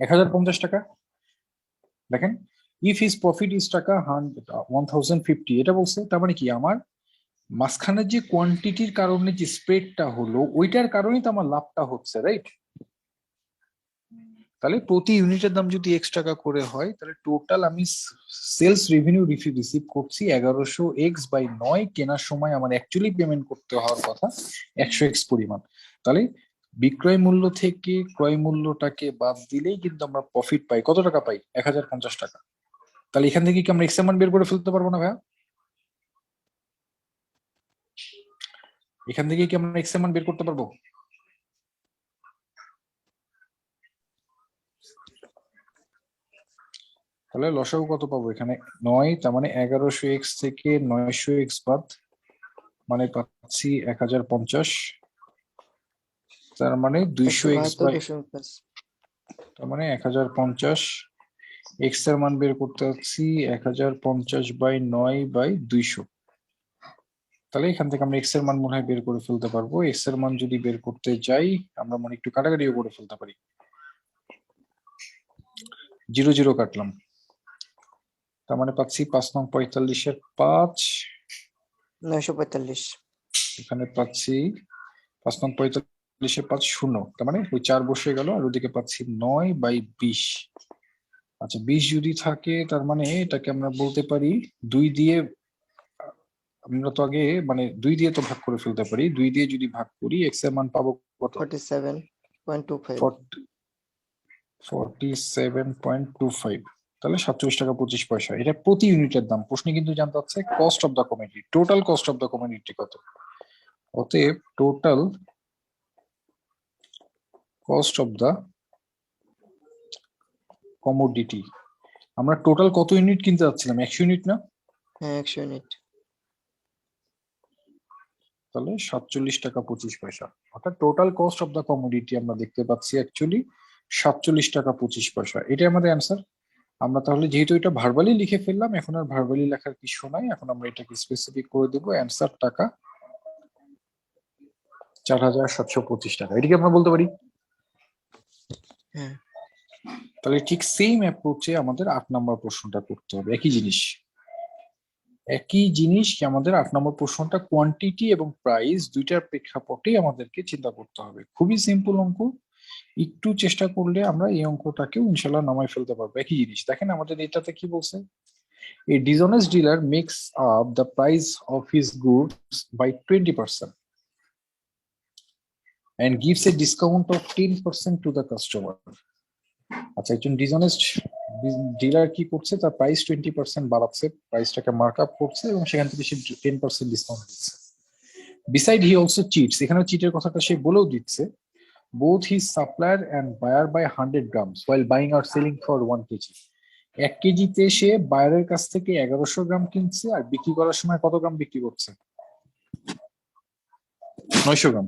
1050 টাকা। দেখেন, ইফ হিজ প্রফিট ইজ টাকা 1050, এটা বলছে। তার মানে কি আমার মাঝখানে যে কোয়ান্টিটির কারণে যে স্প্রেডটা হলো, ওইটার কারণেই তো আমার লাভটা হচ্ছে, রাইট? তাহলে প্রতি ইউনিটের দাম যদি x টাকা করে হয় তাহলে টোটাল আমি সেলস রেভিনিউ রিসিভ করছি 1100x/9 কেনার সময় আমার অ্যাকচুয়ালি পেমেন্ট করতে হওয়ার কথা 100x পরিমাণ। তাহলে বিক্রয় মূল্য থেকে ক্রয় মূল্যটাকে বাদ দিলেই কিন্তু আমরা প্রফিট পাই। কত টাকা পাই? 1050 টাকা। তাহলে এখান থেকে কি আমরা এক্স এর মান বের করে ফেলতে পারবো না ভাইয়া? এখান থেকে কি আমরা এক্স এর মান বের করতে পারবো? তাহলে লসাগু কত পাবো এখানে? 9, তার মানে 1100x থেকে 900x বাদ, মানে পাচ্ছি 1050, তার মানে 200x বাই, 172.5 তার মানে 1050। এক্স এর মান বের করতে যাচ্ছি 1050/9/200। তাহলে এখান থেকে আমরা এক্স এর মান মনে হয় বের করে ফেলতে পারবো। এক্স এর মান যদি বের করতে যাই আমরা মনে একটু কাটাকাটিও করে ফেলতে পারি, 0 0 কাটলাম, তার মানে পাচ্ছি 5 নং 45-এর 5, 945 এখানে পাচ্ছি 5 নং 45-এর 5 0, তার মানে ওই 4 বসে গেল, আর ওদিকে পাচ্ছি 9/20। আচ্ছা 20 যদি থাকে তার মানে এটাকে আমরা বলতে পারি 2 দিয়ে, আমরা তো আগে মানে 2 দিয়ে তো ভাগ করে ফেলতে পারি, 2 দিয়ে যদি ভাগ করি এক্স এর মান পাবো কত? 47.25 47.25, তাহলে 47 টাকা 25 পয়সা। এটা প্রতি ইউনিটের দাম। প্রশ্নে কিন্তু জানতে চাচ্ছে cost of the commodity, total cost of the commodity কত। অতএব total cost of the commodity, আমরা টোটাল কত ইউনিট কিনতে যাচ্ছিলাম? 100 ইউনিট না? হ্যাঁ 100 ইউনিট। তাহলে 47 টাকা 25 পয়সা। অর্থাৎ total cost of the commodity আমরা দেখতে পাচ্ছি অ্যাকচুয়ালি 47 টাকা 25 পয়সা। এটাই আমাদের অ্যান্সার। আমরা তাহলে যেহেতু এটা ভার্বালি লিখে ফেললাম, এখন আর ভার্বালি লেখার কিছু নাই, এখন আমরা এটাকে স্পেসিফিক করে দেবো। অ্যান্সার টাকা 4725 টাকা। এটাকে আমরা বলতে পারি। হ্যাঁ তাহলে ঠিক সেম অ্যাপ্রোচে আমাদের 8 নম্বর প্রশ্নটা করতে হবে। একই জিনিস কি আমাদের 8 নম্বর প্রশ্নটা কোয়ান্টিটি এবং প্রাইস দুইটার প্রেক্ষাপটেই আমাদেরকে চিন্তা করতে হবে। খুবই সিম্পল অঙ্ক, একটু চেষ্টা করলে আমরা এই অঙ্কটাকেও ইনশাল্লাহ নামাই ফেলতে পারবো। একই জিনিস দেখেন আমাদের এটাতে কি বলছে, a dishonest dealer makes up the price of his goods by 20% and gives a discount of 10% to the customer. আচ্ছা একজন ডিসঅনেস্ট ডিলার কি করছে, তার প্রাইস 20% বাড়াচ্ছে, প্রাইসটাকে মার্ক আপ করছে এবং সেখান থেকে সে 10% ডিসকাউন্ট দিচ্ছে। বিসাইড হি অলসো চিটস, এখানে চিটের কথাটা সে বলেও দিচ্ছে, both his supplier and buyer by 100 grams while buying or selling for 1 kg। 1 কেজিতে সে বায়ারের কাছ থেকে 1100 গ্রাম কিনছে আর বিক্রি করার সময় কত গ্রাম বিক্রি করছে? 900 গ্রাম।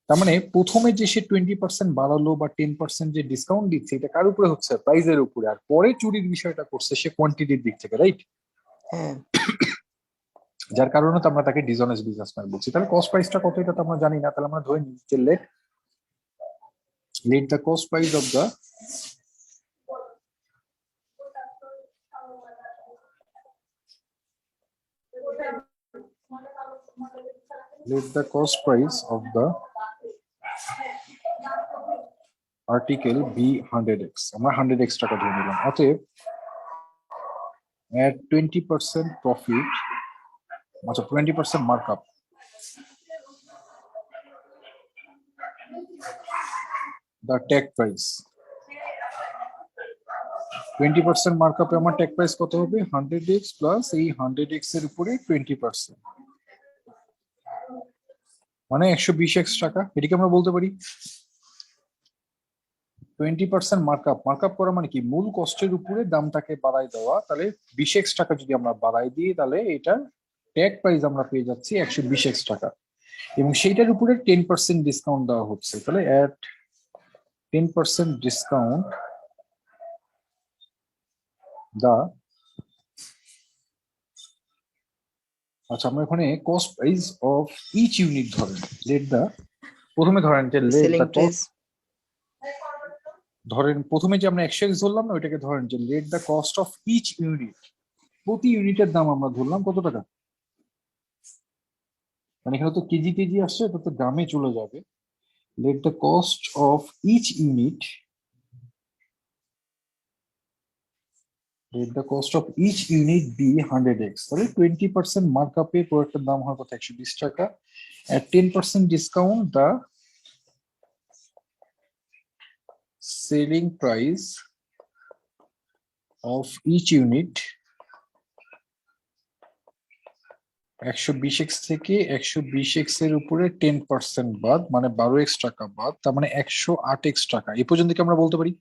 তার মানে প্রথমে যে সে 20% বাড়ালো বা 10% যে ডিসকাউন্ট দিচ্ছে, এটা কার উপরে হচ্ছে? প্রাইসের উপরে। আর পরে চুরির বিষয়টা করছে সে কোয়ান্টিটির দিক থেকে, রাইট? হ্যাঁ যার কারণে তো আমরা তাকে ডিসঅনেস্ট বিজনেসম্যান বলছি। তাহলে কস্ট প্রাইসটা কত এটা তো আমরা জানি না, তাহলে আমরা ধরে নিই যে let the cost price of the article be 100x, আমরা 100x টাকা ধরে নিলাম। অতএব at 20% profit, আচ্ছা 20% markup, the tag price 20% markup এ আমার tag price কত হবে? 100x প্লাস এই 100x এর উপরে 20%, মানে 120x টাকা। এটাকে আমরা বলতে পারি 20% মার্কআপ করা মানে কি? মূল কষ্টের উপরে দামটাকে বাড়াই দেওয়া। তাহলে 20x টাকা যদি আমরা বাড়াই দিই তাহলে এটা ট্যাগ প্রাইস আমরা পেয়ে যাচ্ছি 120x টাকা, এবং সেইটার উপরে 10% ডিসকাউন্ট দেওয়া হচ্ছে। তাহলে এট 10% ডিসকাউন্ট দা, আচ্ছা আমরা এখানে cost price of each unit ধরেন, লেট দা, প্রথমে ধরেন যে লেট সেলিং দা প্রাইস ধরেন প্রথমে যে আমরা 100x ধরলাম না, ওইটাকে ধরেন যে let the cost of each unit, প্রতি ইউনিটের দাম আমরা ধরলাম কত টাকা, মানে এখানে তো কেজি আসছে, এটা তো গ্রামে চলে যাবে। Let the cost of each unit let the cost of each unit be 100x, তাহলে 20% মার্কআপে প্রোডাক্টের দাম হওয়ার কথা 120 টাকা, at 10% discount the selling price of each unit 120x থেকে 120x এর উপরে 10% বাদ, মানে 12x টাকা বাদ, তার মানে 108x টাকা। এই পর্যন্ত কি আমরা বলতে পারি?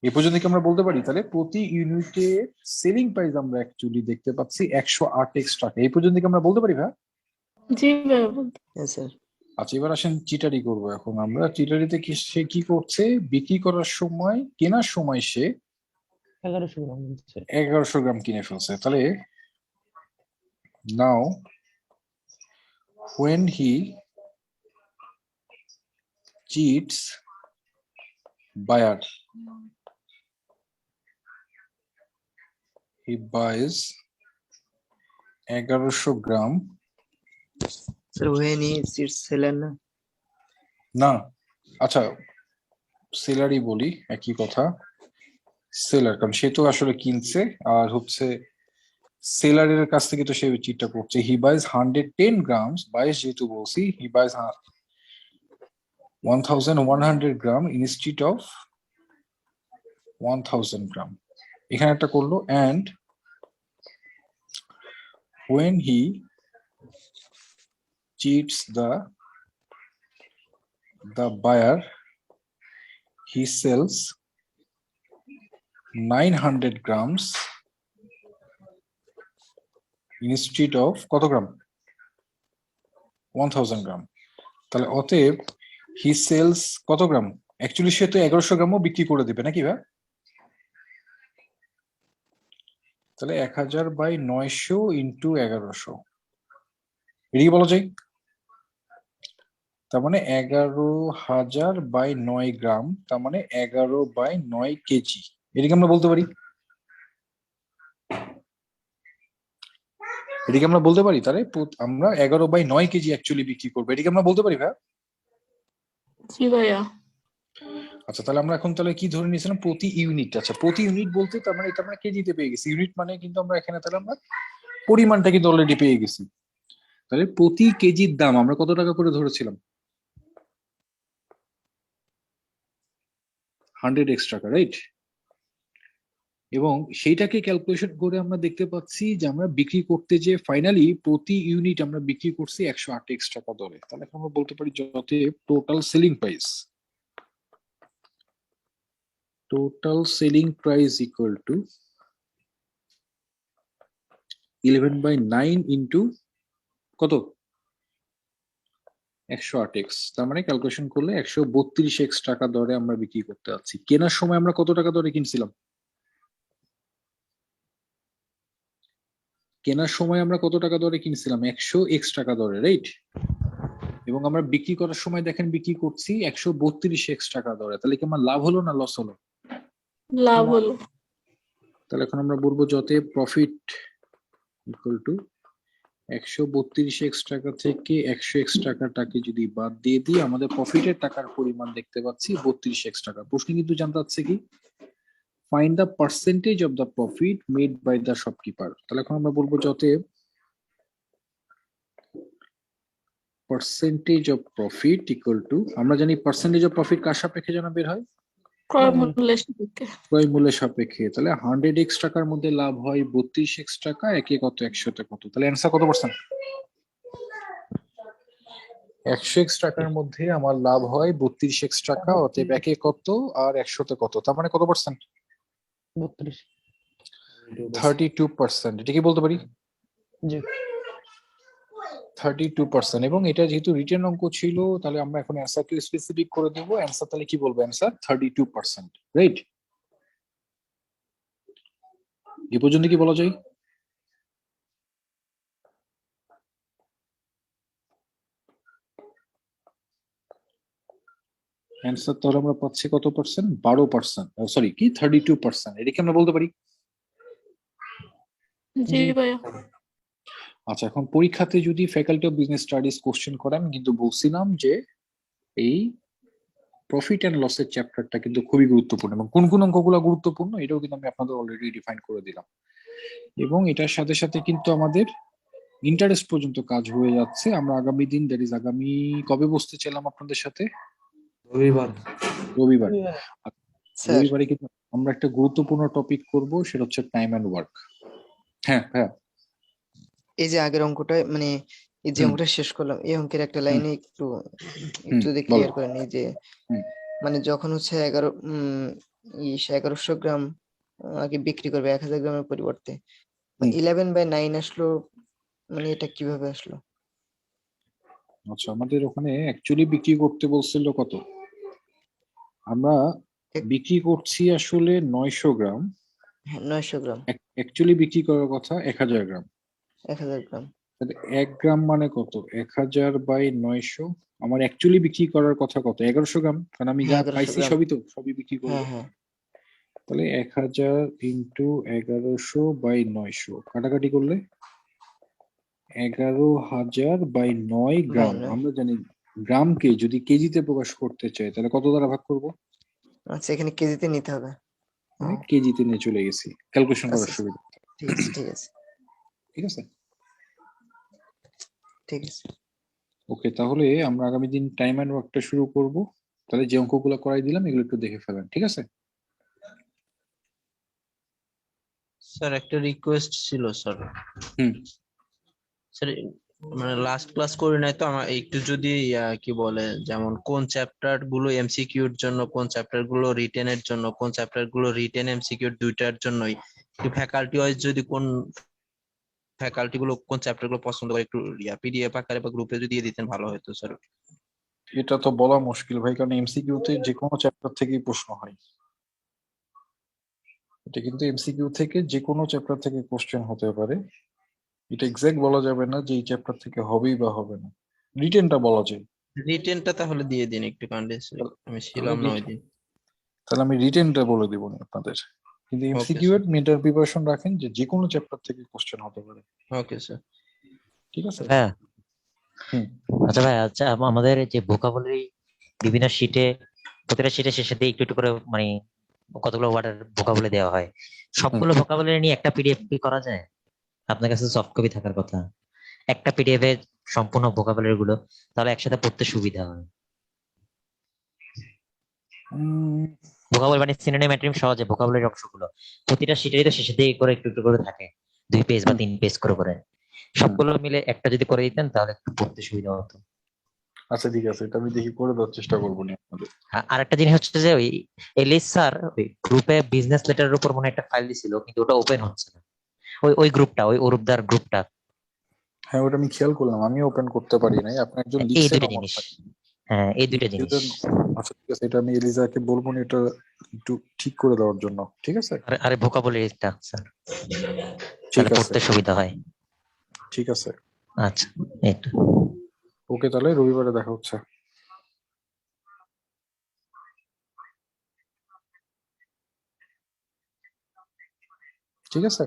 এই পর্যন্ত কি আমরা বলতে পারি? তাহলে প্রতি ইউনিটে সেলিং প্রাইস আমরা অ্যাকচুয়ালি দেখতে পাচ্ছি 108x টাকা। এই পর্যন্ত কি আমরা বলতে পারি ভাই? জি ভাইয়া বলতে হ্যাঁ স্যার। আচ্ছা, এবার আসেন চিটারি করব। এখন আমরা চিটারিতে কি সে কি করছে, বিক্রি করার সময় কেনার সময় সে 1100 গ্রাম নিচ্ছে। 1100 গ্রাম কিনে ফেলছে। তাহলে নাও when he cheats buyer, he buys 1100 gram. Sir when he cheats seller না? না, আচ্ছা সেলারই বলি, একই কথা। সেলার, কারণ সে তো আসলে কিনছে, আর হচ্ছে সেলারের কাছ থেকে তো সে চিটটা করছে। হি বাইজ 110 গ্রামস, বাইশ যেহেতু বলছি, হি বাইজ 1100 গ্রাম ইনস্টিড অফ 1000 গ্রাম। এখানে একটা করলো, and when he cheats the buyer, he sells 900 grams instead of কত গ্রাম? 1000 গ্রাম। তাহলে অতএব হি সেলস কত গ্রাম? অ্যাকচুয়ালি সে তো 1100 গ্রামও বিক্রি করে দেবে নাকি ভাই? তাহলে 1000/900 ইন্টু 1100, এটাই বলা যায়। তার মানে 11,000/9 গ্রাম, তার মানে 11/9 কেজি। এটাকে আমরা বলতে পারি, এটাকে আমরা বলতে পারি। তাহলে আমরা 11/9 কেজি অ্যাকচুয়ালি বিক্রি করবো, এটাকে আমরা বলতে পারি ভাই? জি ভাইয়া। আচ্ছা, তাহলে আমরা এখন তাহলে কি ধরে নিয়েছিলাম? প্রতি ইউনিট। আচ্ছা, প্রতি ইউনিট বলতে তার মানে এটা আমরা কেজিতে পেয়ে গেছি। ইউনিট মানে কিন্তু আমরা এখানে তাহলে আমরা পরিমাণটা কিন্তু অলরেডি পেয়ে গেছি। তাহলে প্রতি কেজির দাম আমরা কত টাকা করে ধরেছিলাম? 100x টাকা, রাইট? এবং সেইটাকে ক্যালকুলেশন করে আমরা দেখতে পাচ্ছি যে আমরা বিক্রি করতে যে ফাইনালি প্রতি ইউনিট আমরা বিক্রি করছি 108x টাকা দরে। তাহলে এখন আমরা বলতে পারি যত total selling price, total selling price equal to 11/9 into কত? 108x। তার মানে ক্যালকুলেশন করলে 132x টাকা দরে আমরা বিক্রি করতে যাচ্ছি। কেনার সময় আমরা কত টাকা দরে কিনছিলাম? কেনার সময় আমরা কত টাকা দরে কিনছিলাম? 100x টাকা দরে, রাইট? এবং আমরা বিক্রি করার সময় দেখেন বিক্রি করছি 132x টাকা দরে। তাহলে কি আমার লাভ হলো না লস হলো? লাভ হলো। তাহলে এখন আমরা বলবো যত প্রফিট ইকুয়াল টু 132x টাকা থেকে 100x টাকাটাকে যদি বাদ দিয়ে দিই, আমাদের প্রফিটের টাকার পরিমাণ দেখতে পাচ্ছি 32x টাকা। প্রশ্ন কিন্তু জানতে চাচ্ছে কি, find the percentage of the profit made by the shopkeeper. তাহলে এখন আমরা বলবো যত percentage of profit equal to, আমরা জানি পার্সেন্টেজ অফ প্রফিট কার সাপেক্ষে যেন বের হয়? ক্রয় মূল্যের সাপেক্ষে। ক্রয় মূল্যের সাপেক্ষে। তাহলে 100x টাকার মধ্যে লাভ হয় 32x টাকা, একে কত 100তে কত? তাহলে অ্যান্সার কত পার্সেন্ট? 100x টাকার মধ্যে আমার লাভ হয় 32x টাকা, অতএব একে কত আর 100তে কত? তার মানে কত পার্সেন্ট? 32। 32%। এটা কি বলতে পারি? জি। 32%। এবং এটা যেহেতু রিটেন অঙ্ক ছিল, তাহলে আমরা এখন অ্যান্সারকে স্পেসিফিক করে দেবো। অ্যান্সার তাহলে কি বলবো? Answer 32%, right? এই পর্যন্ত কি বলা যায়? অ্যান্সার তাহলে আমরা পাচ্ছি কত পার্সেন্ট? 12%, সরি কি 32%। এটা কি আমরা বলতে পারি? জি ভাইয়া। আচ্ছা, এখন পরীক্ষাতে যদি faculty of business studies question করে, আমি কিন্তু বলছিলাম যে এই প্রফিট এন্ড লসের চ্যাপ্টারটা কিন্তু খুবই গুরুত্বপূর্ণ, এবং কোন কোন অঙ্কগুলো গুরুত্বপূর্ণ এটাও কিন্তু আমি আপনাদের অলরেডি ডিফাইন করে দিলাম। এবং এটার সাথে সাথে কিন্তু আমাদের ইন্টারেস্ট পর্যন্ত কাজ হয়ে যাচ্ছে। আমরা আগামী দিন, দ্যাট ইজ আগামী কবে বসতে চাইলাম আপনাদের সাথে? রবিবার। রবিবার। স্যার রবিবারে কিন্তু আমরা একটা গুরুত্বপূর্ণ টপিক করব, সেটা হচ্ছে টাইম এন্ড ওয়ার্ক। হ্যাঁ হ্যাঁ। এই যে আগের অঙ্কটা মানে এই যে হুম। অঙ্কটা শেষ করলাম এই অঙ্কের একটা লাইনে একটু যদি বলো। ক্লিয়ার করে নিই যে হুম। মানে যখন হচ্ছে 1100 গ্রাম আগে বিক্রি করবে 1000 গ্রামের পরিবর্তে, হুম। 11/9 আসলো, মানে এটা কিভাবে আসলো? আচ্ছা, আমাদের ওখানে অ্যাকচুয়ালি বিক্রি করতে বলছিল কত? আমরা এক- বিক্রি করছি আসলে 900 গ্রাম, হ্যাঁ 900 গ্রাম, অ্যাকচুয়ালি বিক্রি করার কথা 1000 গ্রাম। 1000 গ্রাম। তাহলে 1 গ্রাম মানে কত? 1000/900। আমার অ্যাকচুয়ালি বিক্রি করার কথা কত? 1100 গ্রাম, কারণ আমি যা হ্যাঁ 1100 পাইছি গ্রাম। সবই বিক্রি করবো। হ্যাঁ হ্যাঁ তাহলে 1000 ইন্টু 1100/900 কাটাকাটি করলে 11,000/9 গ্রাম। 9। আমরা জানি গ্রামকে যদি কেজিতে প্রকাশ করতে চাই তাহলে কত দ্বারা ভাগ করব? আচ্ছা এখানে কেজিতে নিতে হবে। আমি ও, কেজিতে নিয়ে চলে গেছি ক্যালকুলেশন করার আচ্ছা সুবিধা। ঠিক আছে ঠিক আছে ঠিক আছে, ঠিক আছে। ওকে। তাহলে আমরা আগামী দিন টাইম এন্ড ওয়ার্কটা শুরু করব। তাহলে যে অঙ্কগুলো করাই দিলাম এগুলো একটু দেখে ফেলেন, ঠিক আছে? স্যার একটা রিকোয়েস্ট ছিল স্যার। হুম। স্যার মানে লাস্ট ক্লাস করি নাই তো, আমার একটু যদি কি বলে যেমন কোন চ্যাপ্টার গুলো এমসিকিউর জন্য, কোন চ্যাপ্টার গুলো রিটেনের জন্য, কোন চ্যাপ্টার গুলো রিটেন এমসিকিউর দুইটার জন্যই, একটু ফ্যাকাল্টি ওয়াইজ যদি কোন ফ্যাকাল্টি গুলো কোন চ্যাপ্টার গুলো পছন্দ করে একটু পিডিএফ আকারে বা গ্রুপে যদি দিয়ে দিতেন ভালো হতো স্যার। এটা তো বলা মুশকিল ভাই, কারণ এমসিকিউতে যে কোনো চ্যাপ্টার থেকেই প্রশ্ন হয়। এটা কিন্তু এমসিকিউ থেকে যে কোনো চ্যাপ্টার থেকে কোশ্চেন হতে পারে। এটা এক্সাক্ট বলা যাবে না যে এই চ্যাপ্টার থেকে হবেই বা হবে না। রিটেনটা বলা যায়। রিটেনটা তাহলে দিয়ে দিন একটু কাইন্ডলি, আমি ছিলাম না ওই দিন। তাহলে আমি রিটেনটা বলে দিব না আপনাদের, কিন্তু ওকে এমসিকিউ এর মেন্টাল প্রিপারেশন রাখেন যে যে কোনো চ্যাপ্টার থেকে কোশ্চেন হতে পারে। Okay sir. ঠিক আছে? হ্যাঁ। হুম। আচ্ছা ভাই, আচ্ছা আমাদের যে ভোকাবুলারি বিভিন্ন শিটে, প্রতিটা শিটের শেষে দিয়ে একটু একটু করে মানে কতগুলো ওয়ার্ডের ভোকাবুলারি দেওয়া হয়, সবগুলো ভোকাবুলারি নিয়ে একটা পিডিএফ কি করা যায়? আপনার কাছে সফট কপি থাকার কথা, একটা পিডিএফ এ সম্পূর্ণ ভোকাবুলারি গুলো, তাহলে একসাথে পড়তে সুবিধা হয়। ভোকাবুলারি মানে সিনোনিম অ্যান্টোনিম সহজে ভোকাবুলারি অংশগুলো প্রতিটা শিটেরই তো শেষে দিয়ে করে একটু একটু করে থাকে, 2 পেজ বা 3 পেজ করে করে, সবগুলো মিলে একটা যদি করে দিতেন তাহলে একটু পড়তে সুবিধা হতো। আচ্ছা ঠিক আছে, এটা আমি দেখি করে দেওয়ার চেষ্টা করবো নি আপনাদের। আর একটা জিনিস হচ্ছে যে ওই এলিস স্যার ওই গ্রুপে বিজনেস লেটারের উপর মনে একটা ফাইল দিছিল, কিন্তু ওটা ওপেন হচ্ছে না। ওই গ্রুপটা, ওই অরূপদার গ্রুপটা, হ্যাঁ, ওটা আমি খেয়াল করলাম, আমি ওপেন করতে পারি নাই। আপনি একজন এই লিখছেন দুইটা আমার জিনিস। ফাইল। হ্যাঁ, এই দুইটা জিনিস। আচ্ছা ঠিক আছে, এটা আমি এলিজাকে বলবো না, এটা একটু ঠিক করে দেওয়ার জন্য। ঠিক আছে, আরে ভোকাবুলারিটা স্যার, ঠিক তাহলে আছে, পড়তে সুবিধা হয়। ঠিক আছে। আচ্ছা, এই তো। ওকে, তাহলে রবিবারে দেখা হচ্ছে। ঠিক আছে।